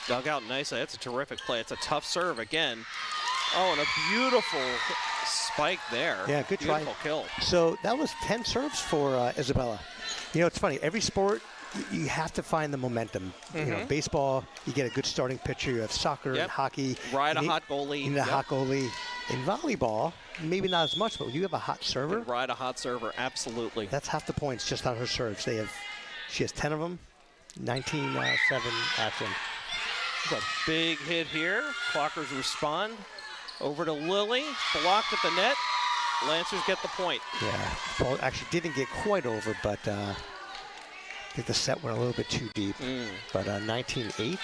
Dug out nicely. That's a terrific play. It's a tough serve again. Oh, and a beautiful spike there. Yeah, good try. Beautiful kill. So that was 10 serves for Isabella. You know, it's funny. Every sport, you have to find the momentum. You know, baseball, you get a good starting pitcher. You have soccer and hockey. Ride a hot goalie. You need a hot goalie. In volleyball, maybe not as much, but when you have a hot server. Ride a hot server, absolutely. That's half the points just on her serves. She has 10 of them, 19-7 Ashland. There's a big hit here. Clockers respond. Over to Lily, blocked at the net. Lancers get the point. Yeah, ball actually didn't get quite over, but I think the set went a little bit too deep. But 19-8.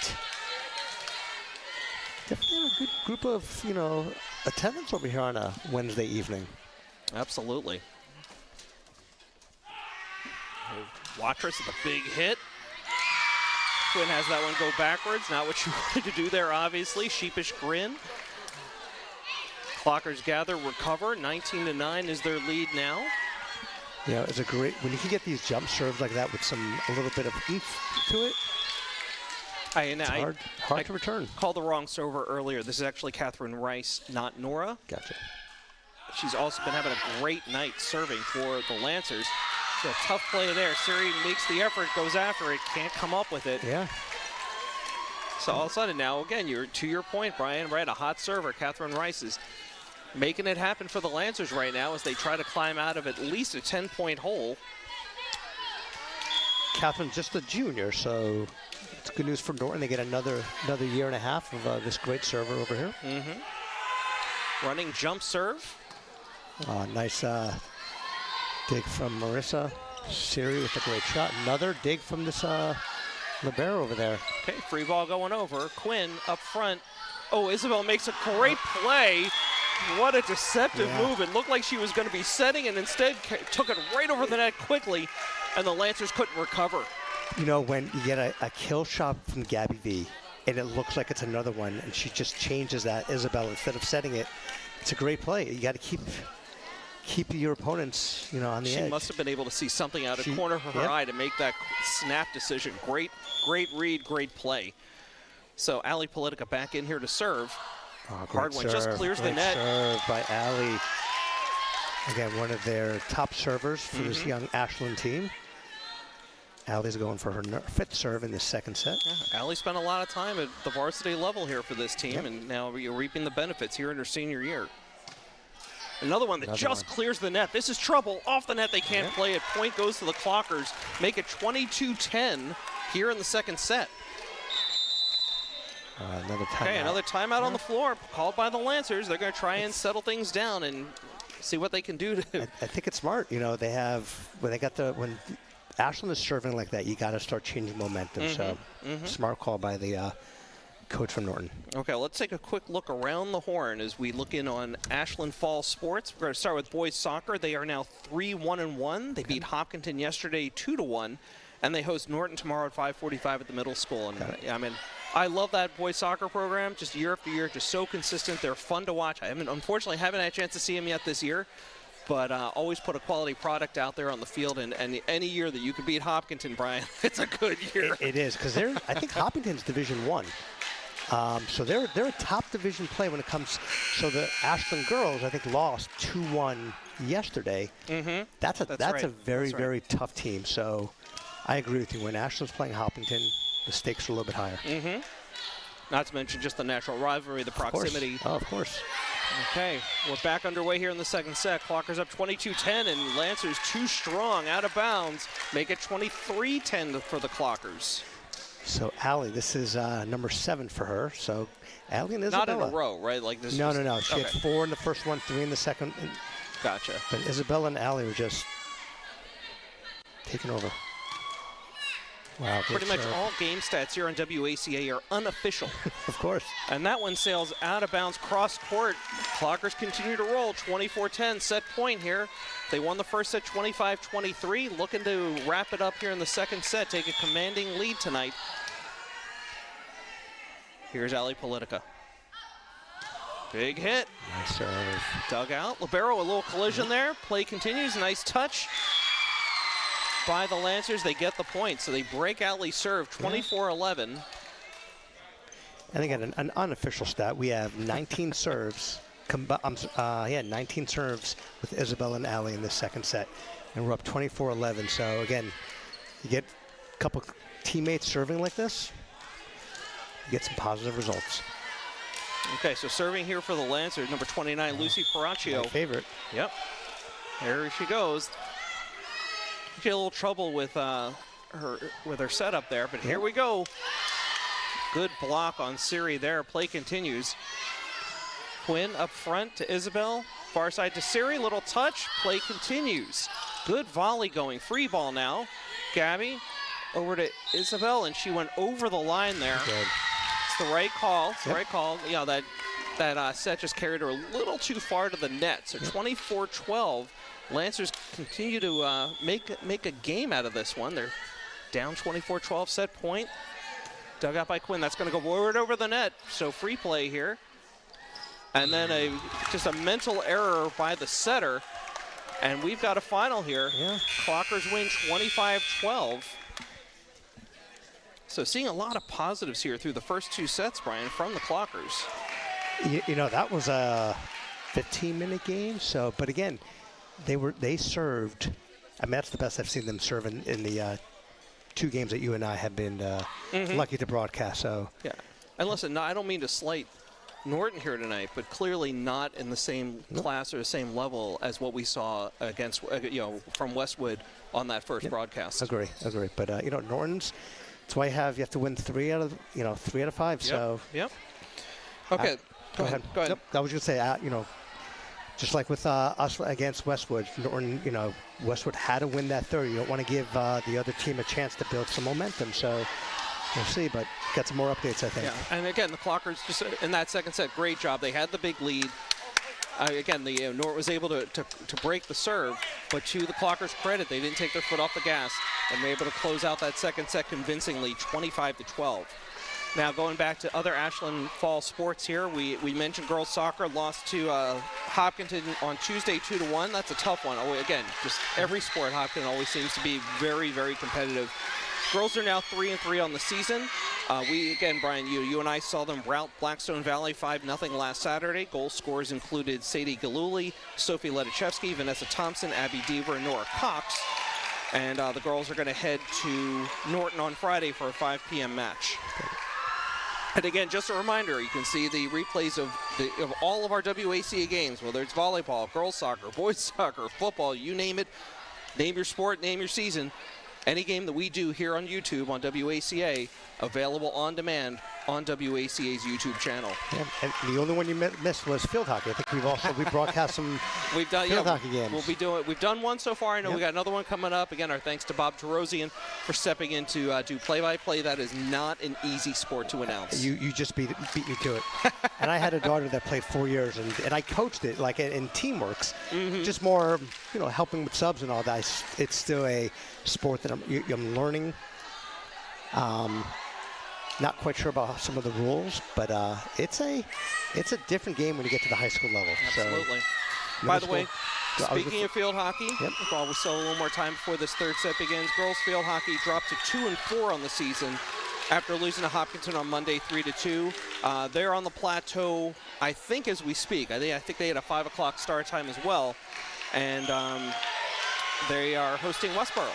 Definitely a good group of, you know, attendance over here on a Wednesday evening. Absolutely. Watrous with a big hit. Quinn has that one go backwards. Not what you wanted to do there, obviously. Sheepish grin. Clockers gather, recover. 19-9 is their lead now. Yeah, it's a great, when you can get these jump serves like that with a little bit of oomph to it. It's hard to return. Called the wrong server earlier. This is actually Catherine Rice, not Nora. Gotcha. She's also been having a great night serving for the Lancers. So a tough play there. Siri makes the effort, goes after it, can't come up with it. Yeah. So all of a sudden now, again, to your point, Brian, right, a hot server. Catherine Rice is making it happen for the Lancers right now as they try to climb out of at least a 10-point hole. Catherine just a junior, so it's good news for Norton. They get another year and a half of this great server over here. Running jump serve. Nice dig from Marissa. Siri with a great shot. Another dig from this libero over there. Okay, free ball going over. Quinn up front. Oh, Isabel makes a great play. What a deceptive move. It looked like she was going to be setting and instead took it right over the net quickly, and the Lancers couldn't recover. You know, when you get a kill shot from Gabby V, and it looks like it's another one, and she just changes that, Isabel, instead of setting it, it's a great play. You got to keep your opponents, you know, on the edge. She must have been able to see something out of the corner of her eye to make that snap decision. Great read, great play. So Allie Politica back in here to serve. Hard one, just clears the net. Serve by Allie. Again, one of their top servers for this young Ashland team. Allie's going for her fifth serve in the second set. Yeah, Allie spent a lot of time at the varsity level here for this team, and now you're reaping the benefits here in her senior year. Another one that clears the net. This is trouble. Off the net, they can't play it. Point goes to the Clockers. Make it 22-10 here in the second set. Another timeout. Okay, another timeout on the floor called by the Lancers. They're going to try and settle things down and see what they can do. I think it's smart. You know, they have when Ashland is serving like that, you got to start changing momentum. So smart call by the coach from Norton. Okay, let's take a quick look around the horn as we look in on Ashland Fall Sports. We're going to start with boys soccer. They are now 3-1-1. They beat Hopkinton yesterday 2-1, and they host Norton tomorrow at 5:45 at the middle school. And I mean, I love that boys soccer program, just year after year, just so consistent. They're fun to watch. Unfortunately haven't had a chance to see them yet this year, but always put a quality product out there on the field. And any year that you can beat Hopkinton, Brian, it's a good year. It is, because I think Hopkinton's Division 1. So they're a top division play when it comes. So the Ashland girls, I think, lost 2-1 yesterday. That's a very tough team. So I agree with you. When Ashland's playing Hopkinton, the stakes are a little bit higher. Not to mention just the natural rivalry, the proximity. Oh, of course. Okay, we're back underway here in the second set. Clockers up 22-10, and Lancers too strong, out of bounds. Make it 23-10 for the Clockers. So Allie, this is number 7 for her. So Allie and Isabella. Not in a row, right? Like this. No. She had 4 in the first one, 3 in the second. Gotcha. But Isabella and Allie were just taking over. Wow. Pretty much all game stats here on WACA are unofficial. Of course. And that one sails out of bounds cross court. Clockers continue to roll. 24-10 set point here. They won the first set 25-23. Looking to wrap it up here in the second set. Take a commanding lead tonight. Here's Allie Politica. Big hit. Nice serve. Dug out. Libero, a little collision there. Play continues. Nice touch by the Lancers. They get the point. So they break Allie's serve 24-11. And again, an unofficial stat, we have 19 serves. 19 serves with Isabel and Allie in the second set. And we're up 24-11. So again, you get a couple teammates serving like this, you get some positive results. Okay, so serving here for the Lancers, number 29, Lucy Paracchio. My favorite. Yep. There she goes. She had a little trouble with her setup there, but here we go. Good block on Siri there. Play continues. Quinn up front to Isabel. Far side to Siri. Little touch. Play continues. Good volley going. Free ball now. Gabby over to Isabel, and she went over the line there. Good. It's the right call. It's the right call. You know, that set just carried her a little too far to the net. So 24-12. Lancers continue to make a game out of this one. They're down 24-12, set point. Dug out by Quinn. That's going to go forward over the net. So free play here. And then just a mental error by the setter. And we've got a final here. Yeah. Clockers win 25-12. So seeing a lot of positives here through the first two sets, Brian, from the Clockers. You know, that was a 15-minute game. So, but again, they served. I mean, that's the best I've seen them serve in the 2 games that you and I have been lucky to broadcast. So yeah, and listen, no, I don't mean to slight Norton here tonight, but clearly not in the same class or the same level as what we saw against from Westwood on that first broadcast. Agree. But you know, Norton's. That's why you have to win 3 out of 5. So Okay, go ahead. Nope, I was going to say, you know, just like with us against Westwood, Norton, you know, Westwood had to win that third. You don't want to give the other team a chance to build some momentum. So we'll see, but got some more updates, I think. Yeah, and again, the Clockers just in that second set, great job. They had the big lead. Again, the Norton was able to break the serve, but to the Clockers' credit, they didn't take their foot off the gas and were able to close out that second set convincingly, 25-12. Now going back to other Ashland fall sports here, we mentioned girls soccer lost to Hopkinton on Tuesday 2-1. That's a tough one. Oh, again, just every sport Hopkinton always seems to be very, very competitive. Girls are now 3-3 on the season. Again, Brian, you and I saw them rout Blackstone Valley 5-0 last Saturday. Goal scorers included Sadie Galuli, Sophie Ledichevsky, Vanessa Thompson, Abby Deaver, and Nora Cox. And the girls are going to head to Norton on Friday for a 5 p.m. match. And again, just a reminder, you can see the replays of all of our WACA games, whether it's volleyball, girls soccer, boys soccer, football, you name it. Name your sport, name your season. Any game that we do here on YouTube on WACA, available on demand on WACA's YouTube channel. Yeah, and the only one you missed was field hockey. I think we broadcast some field hockey games. We've done one so far. I know we got another one coming up. Again, our thanks to Bob Tarosian for stepping in to do play-by-play. That is not an easy sport to announce. You just beat me to it. And I had a daughter that played 4 years, and I coached it like in Teamworks, just more helping with subs and all that. It's still a sport that I'm learning. Not quite sure about some of the rules, but it's a different game when you get to the high school level. Absolutely. So, by the way, speaking of field hockey, while we still have a little more time before this third set begins, girls field hockey dropped to 2-4 on the season after losing to Hopkinton on Monday 3-2. They're on the plateau, I think, as we speak. I think they had a 5 o'clock start time as well, and they are hosting Westboro.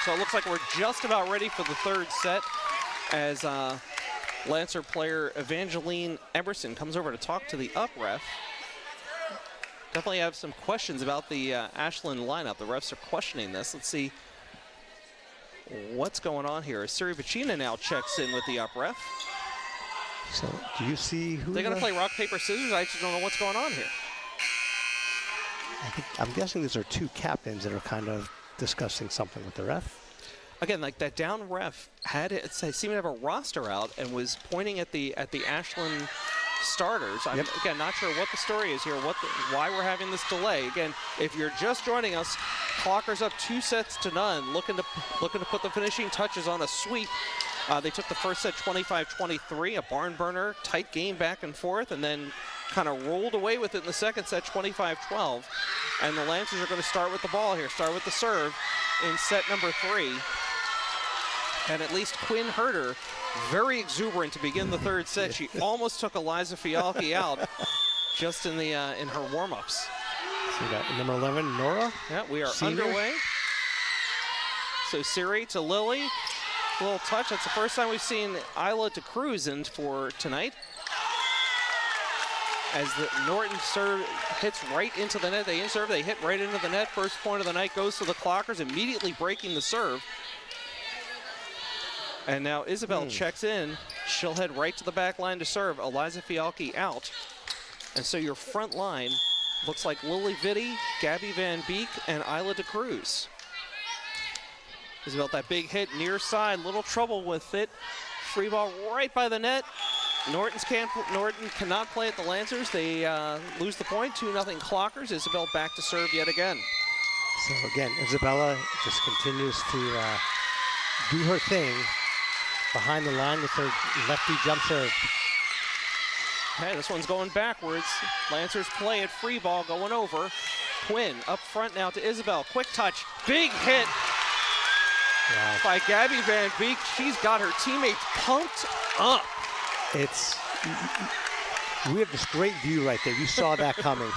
So it looks like we're just about ready for the third set as Lancer player Evangeline Emerson comes over to talk to the up ref. Definitely have some questions about the Ashland lineup. The refs are questioning this. Let's see what's going on here. Siri Vecina now checks in with the up ref. So do you see who they're going to play rock, paper, scissors? I just don't know what's going on here. I'm guessing these are 2 captains that are kind of discussing something with the ref. Again, like that down ref seemed to have a roster out and was pointing at the Ashland starters. I'm again not sure what the story is here, why we're having this delay. Again, if you're just joining us, Clockers up 2-0, looking to put the finishing touches on a sweep. They took the first set 25-23, a barn burner, tight game back and forth, and then kind of rolled away with it in the second set 25-12. And the Lancers are going to start with the ball here, start with the serve in set number 3. And at least Quinn Herter very exuberant to begin the third set. She almost took Eliza Fialki out just in the in her warm-ups. So we got number 11, Nora. Yeah, we are Senior. underway. So Siri to Lily. A little touch. That's the first time we've seen Isla de Cruz in for tonight. As the Norton serve hits right into the net. They in-serve, they hit right into the net. First point of the night goes to the Clockers, immediately breaking the serve. And now Isabel checks in. She'll head right to the back line to serve. Eliza Fialki out. And so your front line looks like Lily Vitti, Gabby Van Beek, and Isla de Cruz. Isabel, that big hit near side, little trouble with it. Free ball right by the net. Norton cannot play at the Lancers. They lose the point, 2-0 Clockers. Isabel back to serve yet again. So again, Isabella just continues to do her thing behind the line with her lefty jump serve. Okay, this one's going backwards. Lancers play it, free ball going over. Quinn up front now to Isabel. Quick touch, big hit by Gabby Van Beek. She's got her teammates pumped up. We have this great view right there. You saw that coming.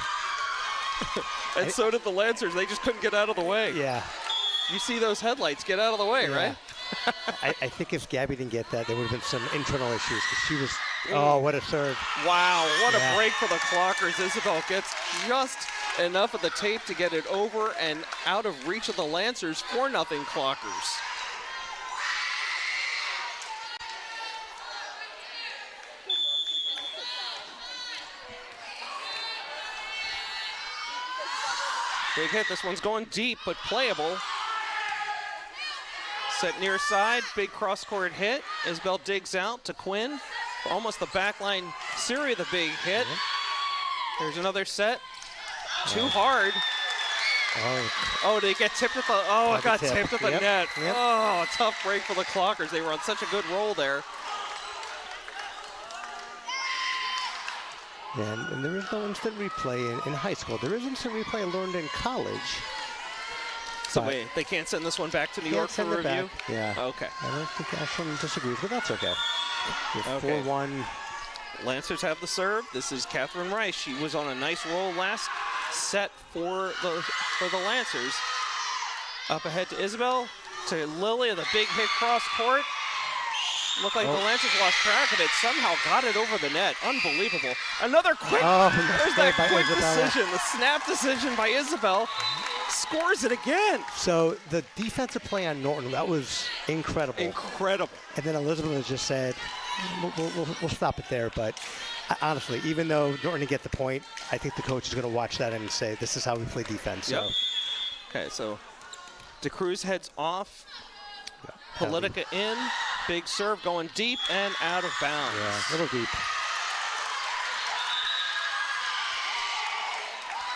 And so did the Lancers. They just couldn't get out of the way. Yeah. You see those headlights, get out of the way, right? I think if Gabby didn't get that, there would have been some internal issues. She was, oh, what a serve. Wow, what a break for the Clockers. Isabel gets just enough of the tape to get it over and out of reach of the Lancers. 4-0 Clockers. Big hit, this one's going deep, but playable. Set near side, big cross-court hit. Isabel digs out to Quinn. Almost the back line. Siri, the big hit. There's another set. Too hard. Oh, did it get tipped at the, it got tipped at the net. Oh, a tough break for the Clockers. They were on such a good roll there. And there is no instant replay in high school. There is instant replay learned in college. So wait, they can't send this one back to New York for review? Yeah. Okay. I don't think Ashland disagrees, but that's okay. 4-1. Lancers have the serve. This is Catherine Rice. She was on a nice roll last set for the Lancers. Up ahead to Isabel, to Lily, the big hit cross court. Looked like the Lancers lost track of it. Somehow got it over the net. Unbelievable. Another quick, there's that quick decision. The snap decision by Isabel. Scores it again. So the defensive play on Norton, that was incredible. Incredible. And then Elizabeth has just said, we'll stop it there. But honestly, even though Norton didn't get the point, I think the coach is going to watch that and say, this is how we play defense. So. Okay, so De Cruz heads off. Politica in. Big serve going deep and out of bounds. Yeah, a little deep.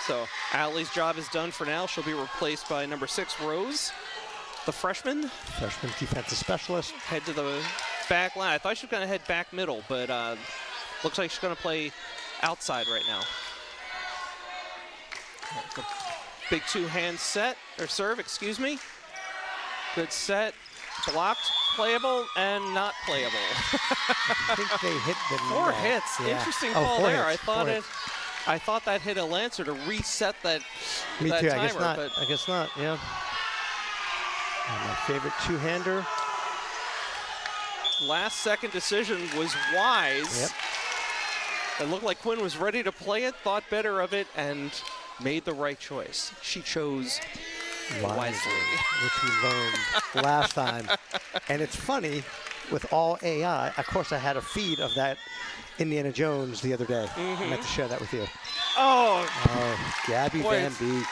So Allie's job is done for now. She'll be replaced by number 6, Rose, the freshman. Freshman defensive specialist. Head to the back line. I thought she was going to head back middle, but looks like she's going to play outside right now. Big two-hand set, or serve, excuse me. Good set. Blocked, playable, and not playable. I think they hit the 4 hits. Yeah. Interesting call there. Hits. I thought that hit a Lancer to reset that. Me that too. Timer, I guess not. But I guess not. Yeah. And my favorite two-hander. Last second decision was wise. It looked like Quinn was ready to play it, thought better of it, and made the right choice. She chose wisely. Which we learned last time. And it's funny, with all AI, of course I had a feed of that Indiana Jones the other day. I meant to share that with you. Oh, Gabby Van Beek.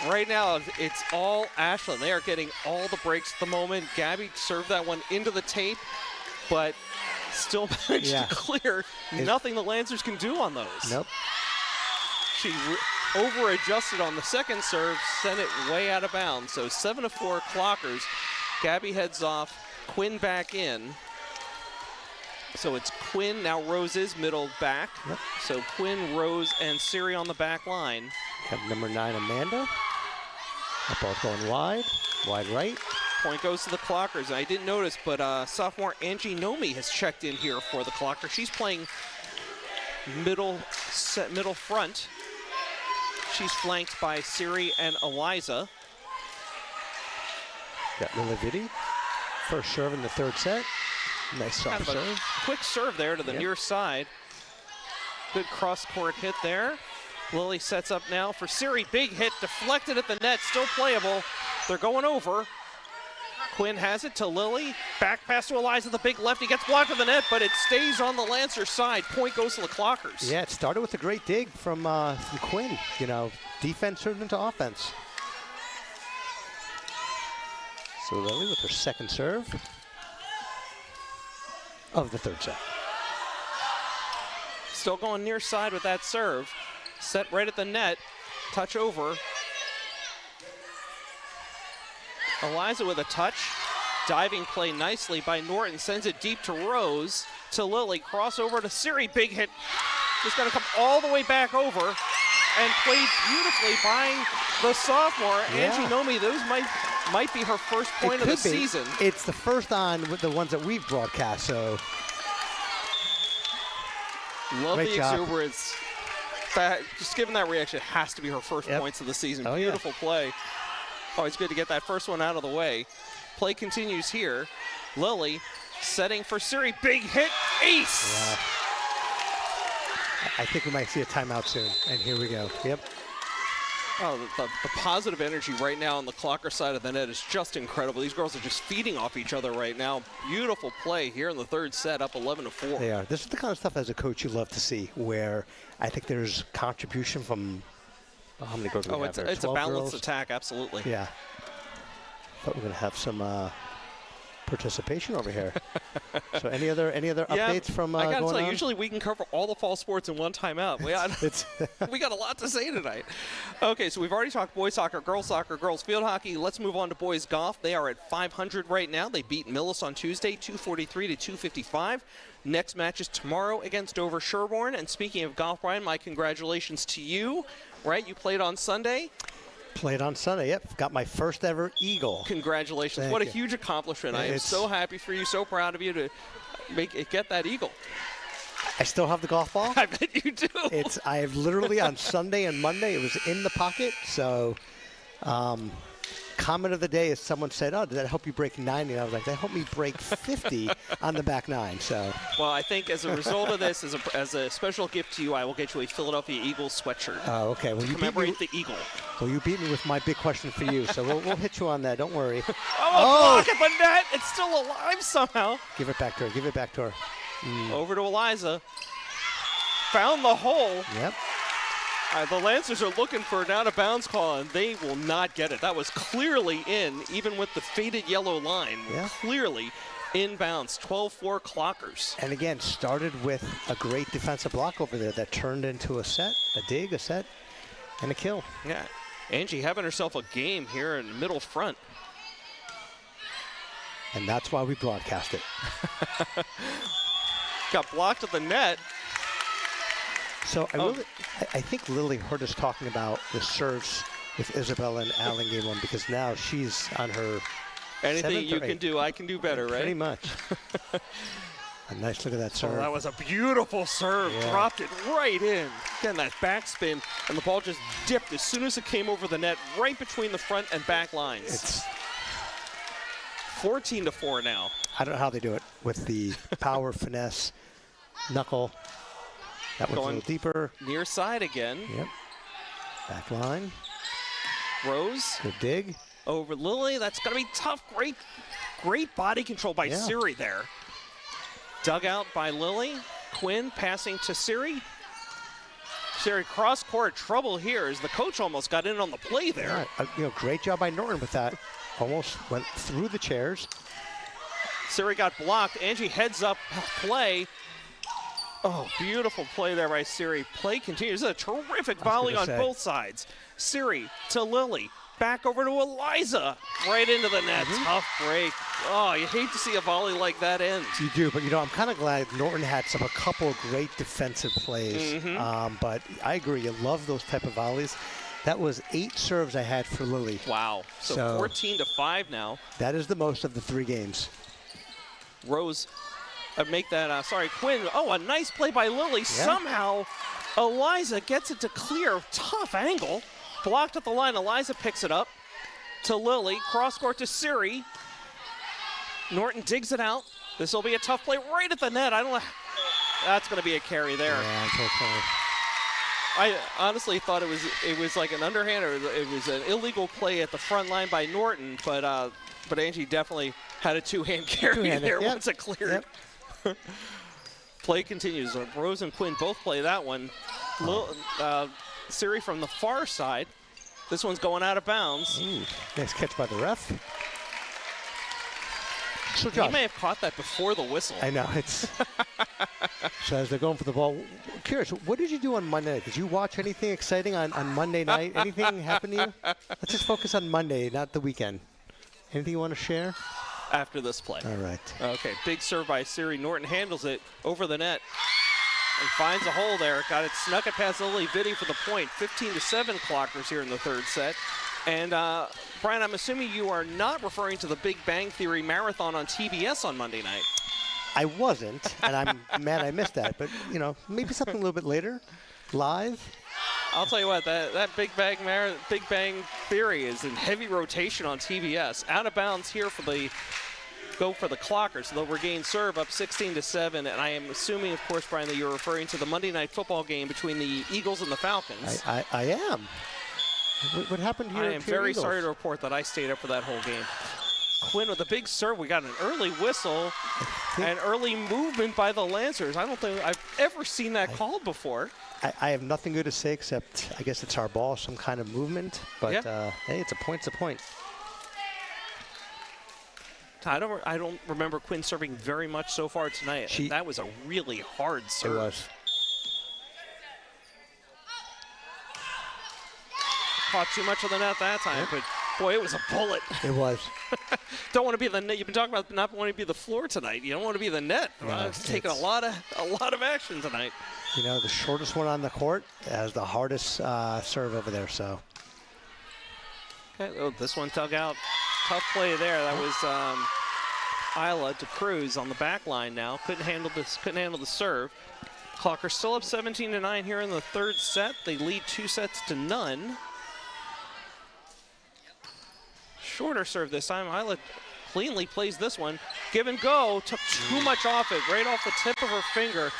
Right now, it's all Ashland. They are getting all the breaks at the moment. Gabby served that one into the tape, but still managed to clear. Nothing the Lancers can do on those. Nope. She over-adjusted on the second serve, sent it way out of bounds. So 7-4 Clockers. Gabby heads off, Quinn back in. So it's Quinn, now Rose is middle back. So Quinn, Rose, and Siri on the back line. Have number 9, Amanda. That ball's going wide right. Point goes to the Clockers. I didn't notice, but sophomore Angie Nomi has checked in here for the Clockers. She's playing middle front. She's flanked by Siri and Eliza. Got Milavidi. First serve in the third set. Nice soft Kind of serve. a quick serve there to the near side. Good cross-court hit there. Lily sets up now for Siri. Big hit, deflected at the net, still playable. They're going over. Quinn has it to Lily. Back pass to Eliza, the big lefty. Gets blocked at the net, but it stays on the Lancer side. Point goes to the Clockers. Yeah, it started with a great dig from Quinn. You know, defense turned into offense. So Lily with her second serve of the third set. Still going near side with that serve. Set right at the net. Touch over. Eliza with a touch. Diving play nicely by Norton. Sends it deep to Rose. To Lily. Crossover to Siri. Big hit. Just going to come all the way back over. And played beautifully by the sophomore, Angie Nomi. Those might be her first point of the season. It's the first on with the ones that we've broadcast, so. Love the exuberance. Just given that reaction, it has to be her first points of the season. Beautiful play. Always good to get that first one out of the way. Play continues here. Lily setting for Siri. Big hit. Ace. Yeah. I think we might see a timeout soon. And here we go. Yep. Oh, the positive energy right now on the Clocker side of the net is just incredible. These girls are just feeding off each other right now. Beautiful play here in the third set, up 11-4. They are. This is the kind of stuff as a coach you love to see, where I think there's contribution from how many girls do we have there? It's a balanced girls? attack, absolutely. Yeah. But we're going to have some participation over here. So any other updates from I got to going tell you, on? usually we can cover all the fall sports in one timeout. We got a lot to say tonight. Okay, so we've already talked boys soccer, girls field hockey. Let's move on to boys golf. They are at 500 right now. They beat Millis on Tuesday, 243 to 255. Next match is tomorrow against Dover Sherborne. And speaking of golf, Brian, my congratulations to you. Right, you played on Sunday. Played on Sunday, yep. Got my first ever eagle. Congratulations. Thank what you. A huge accomplishment. I am so happy for you, so proud of you to get that eagle. I still have the golf ball. I bet you do. I have literally on Sunday and Monday, it was in the pocket. So comment of the day is someone said, oh, did that help you break 90? And I was like, that helped me break 50 on the back nine. So. Well, I think as a result of this, as a special gift to you, I will get you a Philadelphia Eagles sweatshirt. Oh, okay. Well, you commemorate the eagle. Well, you beat me with my big question for you, so we'll hit you on that. Don't worry. Block at the net. It's still alive somehow. Give it back to her. Give it back to her. Over to Eliza. Found the hole. Yep. The Lancers are looking for an out-of-bounds call, and they will not get it. That was clearly in, even with the faded yellow line. Yeah. Clearly inbounds. 12-4 Clockers. And again, started with a great defensive block over there that turned into a set, a dig, a set, and a kill. Yeah. Angie having herself a game here in the middle front. And that's why we broadcast it. Got blocked at the net. So I think Lily heard us talking about the serves with Isabella and Allen game one, because now she's on her anything you can do, I can do better, right? Pretty much. A nice look at that serve. Oh, that was a beautiful serve. Yeah. Dropped it right in. Again, that backspin, and the ball just dipped as soon as it came over the net, right between the front and back lines. It's 14-4 now. I don't know how they do it with the power, finesse, knuckle. That one's a little deeper. Near side again. Yep. Back line. Rose. Good dig. Over Lily. That's going to be tough. Great body control by Siri there. Dug out by Lily. Quinn passing to Siri. Siri cross court trouble here as the coach almost got in on the play there. Yeah, great job by Norton with that. Almost went through the chairs. Siri got blocked. Angie heads up play. Oh, beautiful play there by Siri. Play continues. This is a terrific volley on both sides. Siri to Lily. Back over to Eliza. Right into the net. Tough break. Oh, you hate to see a volley like that end. You do, but I'm kind of glad Norton had a couple of great defensive plays. But I agree, you love those type of volleys. That was 8 serves I had for Lily. Wow. So 14-5 now. That is the most of the 3 games. Rose, make that, Quinn. Oh, a nice play by Lily. Yeah. Somehow, Eliza gets it to clear. Tough angle. Blocked at the line. Eliza picks it up to Lily. Cross court to Siri. Norton digs it out. This will be a tough play right at the net. I don't know. That's going to be a carry there. Yeah, unfortunately. I honestly thought it was like an underhand, or it was an illegal play at the front line by Norton, but Angie definitely had a two-hand carry there once it cleared. Yep. Play continues. Rose and Quinn both play that one. Siri from the far side. This one's going out of bounds. Ooh, nice catch by the ref. So Josh, he may have caught that before the whistle. I know. It's so as they're going for the ball. Curious, what did you do on Monday night? Did you watch anything exciting on Monday night? Anything happen to you? Let's just focus on Monday, not the weekend. Anything you want to share? After this play. All right. Okay, big serve by Siri. Norton handles it over the net and finds a hole there. Got it, snuck it past Lily Vitti for the point. 15-7 Clockers here in the third set. And Brian, I'm assuming you are not referring to the Big Bang Theory marathon on TBS on Monday night. I wasn't, and I'm mad I missed that. But, you know, maybe something a little bit later, live. I'll tell you what, that Big Bang Theory is in heavy rotation on TBS. Out of bounds here for the Clockers. They'll regain serve up 16-7, and I am assuming, of course, Brian, that you're referring to the Monday night football game between the Eagles and the Falcons. I am. What happened here? I am very sorry to report that I stayed up for that whole game. Quinn with a big serve. We got an early whistle and early movement by the Lancers. I don't think I've ever seen that called before. I have nothing good to say except I guess it's our ball, some kind of movement. But hey, it's a point. I don't remember Quinn serving very much so far tonight. That was a really hard serve. It was. Caught too much of the net that time, but boy, it was a bullet. It was. Don't want to be the net. You've been talking about not wanting to be the floor tonight. You don't want to be the net. It's taking a lot of action tonight. You know, the shortest one on the court has the hardest serve over there. So. Okay, this one dug out. Tough play there. That was Isla to Cruz on the back line now. Couldn't handle the serve. Clockers still up 17-9 here in the third set. They lead 2-0. Shorter serve this time. Isla cleanly plays this one. Give and go. Took too much off it. Right off the tip of her finger.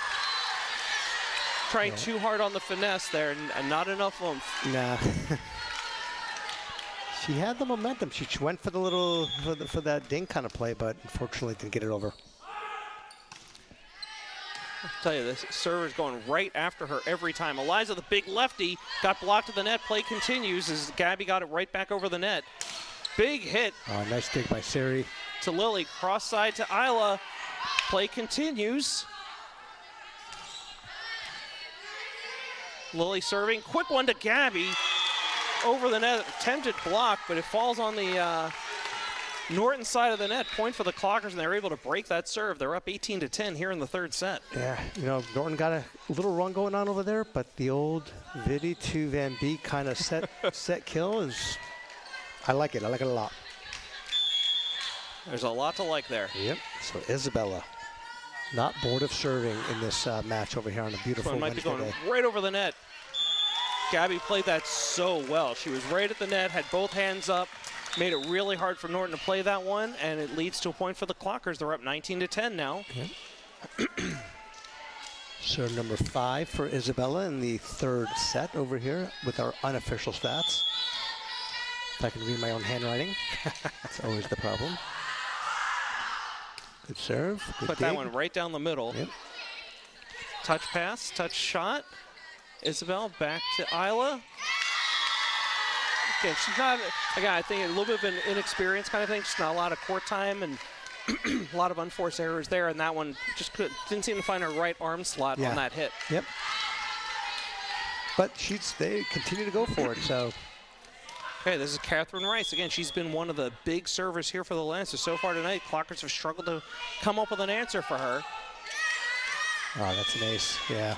Trying too hard on the finesse there, and not enough oomph. Nah. She had the momentum. She went for the little for that dink kind of play, but unfortunately didn't get it over. I'll tell you, this server's going right after her every time. Eliza, the big lefty, got blocked at the net. Play continues as Gabby got it right back over the net. Big hit. Oh, nice dig by Siri. To Lily, cross side to Isla. Play continues. Lily serving, quick one to Gabby. Over the net, attempted block, but it falls on the Norton side of the net. Point for the Clockers, and they're able to break that serve. They're up 18-10 here in the third set. Yeah, you know, Norton got a little run going on over there, but the old Vitti to Van Beek kind of set kill is, I like it. I like it a lot. There's a lot to like there. Yep. So Isabella, not bored of serving in this match over here on a beautiful Wednesday might be going day. Right over the net. Gabby played that so well. She was right at the net, had both hands up, made it really hard for Norton to play that one, and it leads to a point for the Clockers. They're up 19-10 now. Yep. Serve number 5 for Isabella in the third set over here with our unofficial stats. If I can read my own handwriting, that's always the problem. Good serve. Good Put dig. that one right down the middle. Yep. Touch pass, touch shot. Isabel back to Isla. Again, she's not, again, I think a little bit of an inexperienced kind of thing. Just not a lot of court time and a lot of unforced errors there. And that one just didn't seem to find her right arm slot on that hit. Yep. But they continue to go for it, so. Okay, this is Catherine Rice. Again, she's been one of the big servers here for the Lancers so far tonight. Clockers have struggled to come up with an answer for her. Oh, that's an ace, yeah.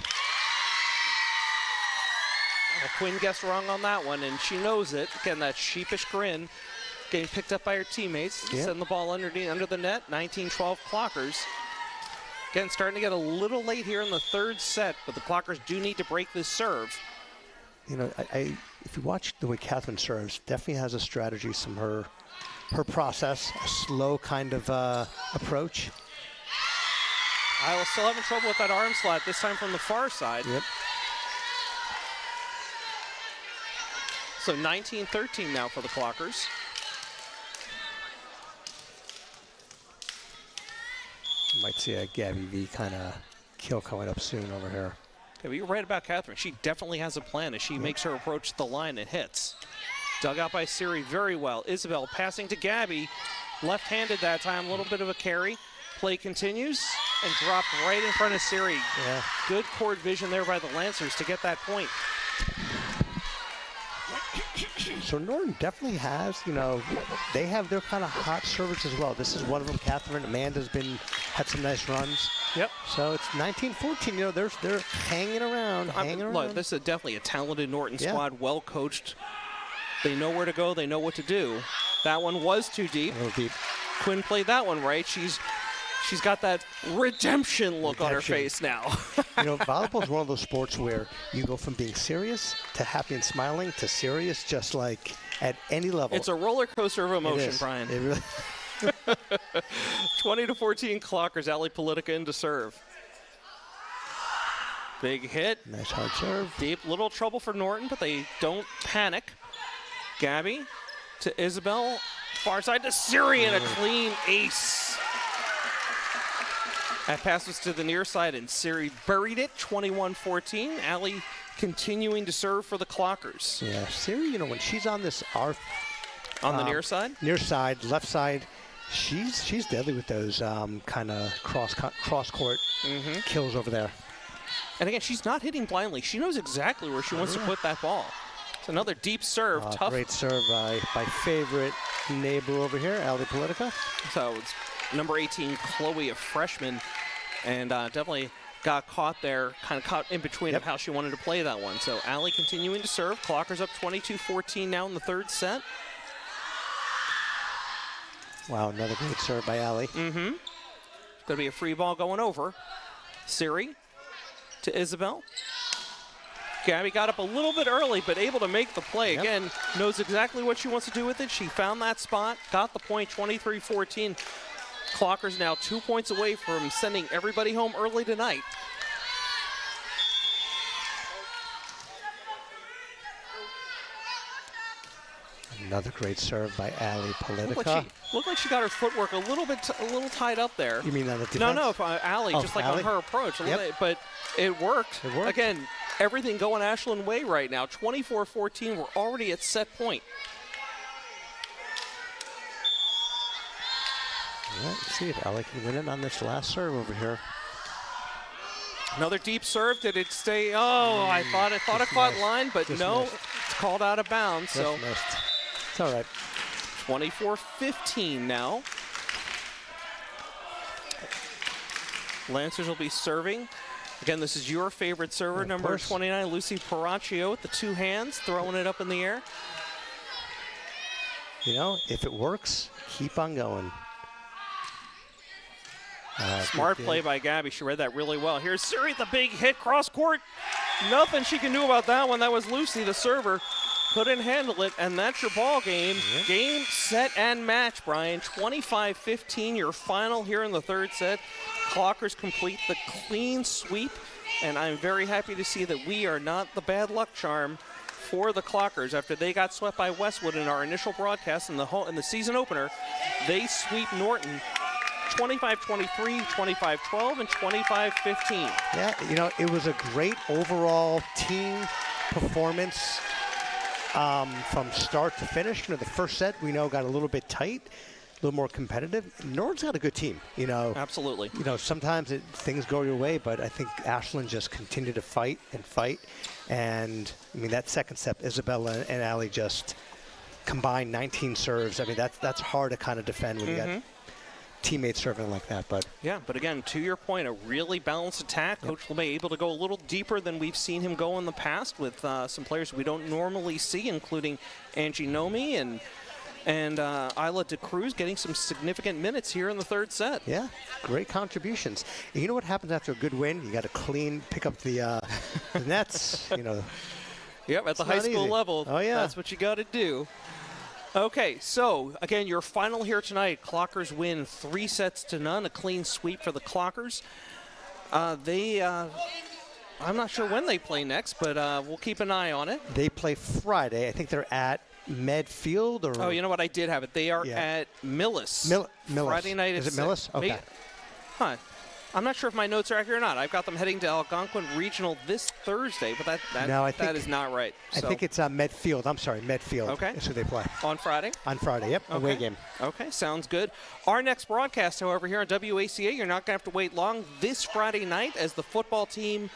Well, Quinn guessed wrong on that one, and she knows it. Again, that sheepish grin getting picked up by her teammates. Yep. Send the ball under the net. 19-12 Clockers. Again, starting to get a little late here in the third set, but the Clockers do need to break this serve. You know, if you watch the way Catherine serves, definitely has a strategy, her process, a slow kind of approach. Isla still having trouble with that arm slot, this time from the far side. Yep. So 19-13 now for the Clockers. Might see a Gabby V kind of kill coming up soon over here. Yeah, but you're right about Catherine. She definitely has a plan as she makes her approach the line and hits. Dug out by Siri very well. Isabel passing to Gabby. Left-handed that time, a little bit of a carry. Play continues and dropped right in front of Siri. Yeah. Good court vision there by the Lancers to get that point. So Norton definitely has, you know, they have their kind of hot servers as well. This is one of them. Catherine, Amanda's had some nice runs. Yep. So it's 19-14. You know, they're hanging around, Look, this is definitely a talented Norton squad, well coached. They know where to go. They know what to do. That one was too deep. A little deep. Quinn played that one right. She's got that redemption look on her face now. You know, volleyball is one of those sports where you go from being serious to happy and smiling to serious, just like at any level. It's a roller coaster of emotion, Brian. It really 20-14 Clockers. Ali Politica in to serve. Big hit. Nice hard serve. Deep. Little trouble for Norton, but they don't panic. Gabby to Isabel. Far side to Siri and a clean ace. That pass was to the near side, and Siri buried it, 21-14. Ali continuing to serve for the Clockers. Yeah, Siri, you know, when she's on this on the near side? Near side, left side, she's deadly with those kind of cross court kills over there. And again, she's not hitting blindly. She knows exactly where she wants to put that ball. It's another deep serve. Tough. Great serve by my favorite neighbor over here, Ali Politica. So it's number 18, Chloe, a freshman, and definitely got caught there, kind of caught in between of how she wanted to play that one. So Ali continuing to serve. Clockers up 22-14 now in the third set. Wow, another great serve by Ali. Going to be a free ball going over. Siri to Isabel. Gabby got up a little bit early, but able to make the play. Again, knows exactly what she wants to do with it. She found that spot, got the point, 23-14. Clockers now 2 points away from sending everybody home early tonight. Another great serve by Ali Politica. Looked like she got her footwork a little tied up there. You mean on the defense? No, Ali, just like Ali? on her approach. But it worked. It worked. Again, everything going Ashland way right now. 24-14, we're already at set point. Yeah, let's see if Ali can win it on this last serve over here. Another deep serve. Did it stay? Oh, I thought it caught line, but Just no, missed. it's called out of bounds. Just So missed. It's all right. 24-15 now. Lancers will be serving. Again, this is your favorite server, number 29, Lucy Paracchio, with the two hands, throwing it up in the air. You know, if it works, keep on going. Smart play by Gabby. She read that really well. Here's Siri, the big hit cross court. Nothing she can do about that one. That was Lucy, the server. Couldn't handle it, and that's your ball game. Game, set, and match, Brian. 25-15, your final here in the third set. Clockers complete the clean sweep, and I'm very happy to see that we are not the bad luck charm for the Clockers. After they got swept by Westwood in our initial broadcast in the season opener, they sweep Norton 25-23, 25-12, and 25-15. Yeah, you know, it was a great overall team performance from start to finish. You know, the first set we know got a little bit tight, a little more competitive. Norton's got a good team, you know. Absolutely. You know, sometimes things go your way, but I think Ashland just continued to fight and fight. And, I mean, that second set, Isabella and Ali just combined 19 serves. I mean, that's hard to kind of defend when you got teammates serving like that. But yeah, but again, to your point, a really balanced attack. Coach LeMay able to go a little deeper than we've seen him go in the past with some players we don't normally see, including Angie Nomi and Isla De Cruz getting some significant minutes here in the third set. Yeah, great contributions. And you know what happens after a good win? You got to pick up the nets. You know. Yep, at the high school level. Oh yeah, that's what you got to do. Okay, so again, your final here tonight. Clockers win 3-0, a clean sweep for the Clockers. I'm not sure when they play next, but we'll keep an eye on it. They play Friday. I think they're at Medfield or. Oh, you know what? I did have it. They are at Millis. Millis. Friday night. Is it Millis? Okay. Huh. I'm not sure if my notes are accurate or not. I've got them heading to Algonquin Regional this Thursday, but that is not right. I think it's Medfield. I'm sorry, Medfield. Okay. That's who they play. On Friday? On Friday, yep. Okay. Away game. Okay, sounds good. Our next broadcast, however, here on WACA, you're not going to have to wait long. This Friday night as the football team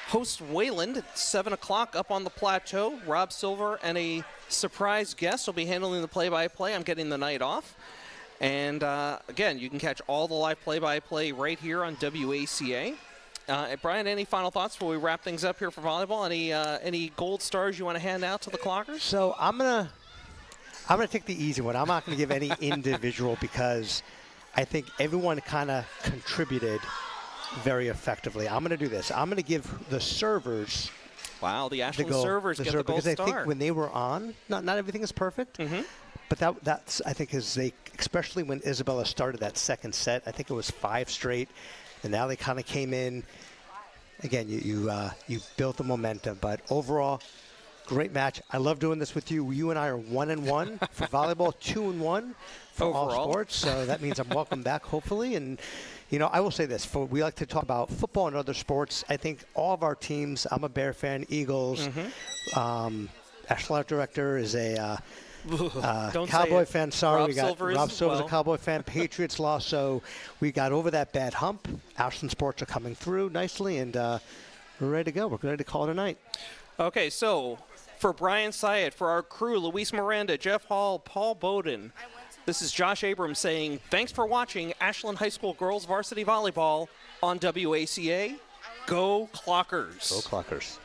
hosts Wayland at 7 o'clock up on the plateau. Rob Silver and a surprise guest will be handling the play-by-play. I'm getting the night off. And, again, you can catch all the live play-by-play right here on WACA. Brian, any final thoughts before we wrap things up here for volleyball? Any gold stars you want to hand out to the Clockers? So I'm gonna take the easy one. I'm not going to give any individual because I think everyone kind of contributed very effectively. I'm going to do this. I'm going to give the servers. Wow, the Ashland servers get the gold star. Because I think when they were on, not everything is perfect. Mm-hmm. But that's I think especially when Isabella started that second set, I think it was 5 straight, and now they kind of came in. Again, you built the momentum, but overall, great match. I love doing this with you. You and I are 1-1 for volleyball, 2-1 for overall. all sports. So that means I'm welcome back, hopefully. And I will say this: we like to talk about football and other sports. I think all of our teams. I'm a Bear fan. Eagles. Mm-hmm. Ashland director is a. Cowboy fan, sorry. Rob Silver Rob Silver's well. a Cowboy fan. Patriots lost, so we got over that bad hump. Ashland sports are coming through nicely, and we're ready to go. We're ready to call it a night. Okay, so for Brian Syed, for our crew, Luis Miranda, Jeff Hall, Paul Bowden, this is Josh Abrams saying thanks for watching Ashland High School Girls Varsity Volleyball on WACA. Go Clockers. Go Clockers.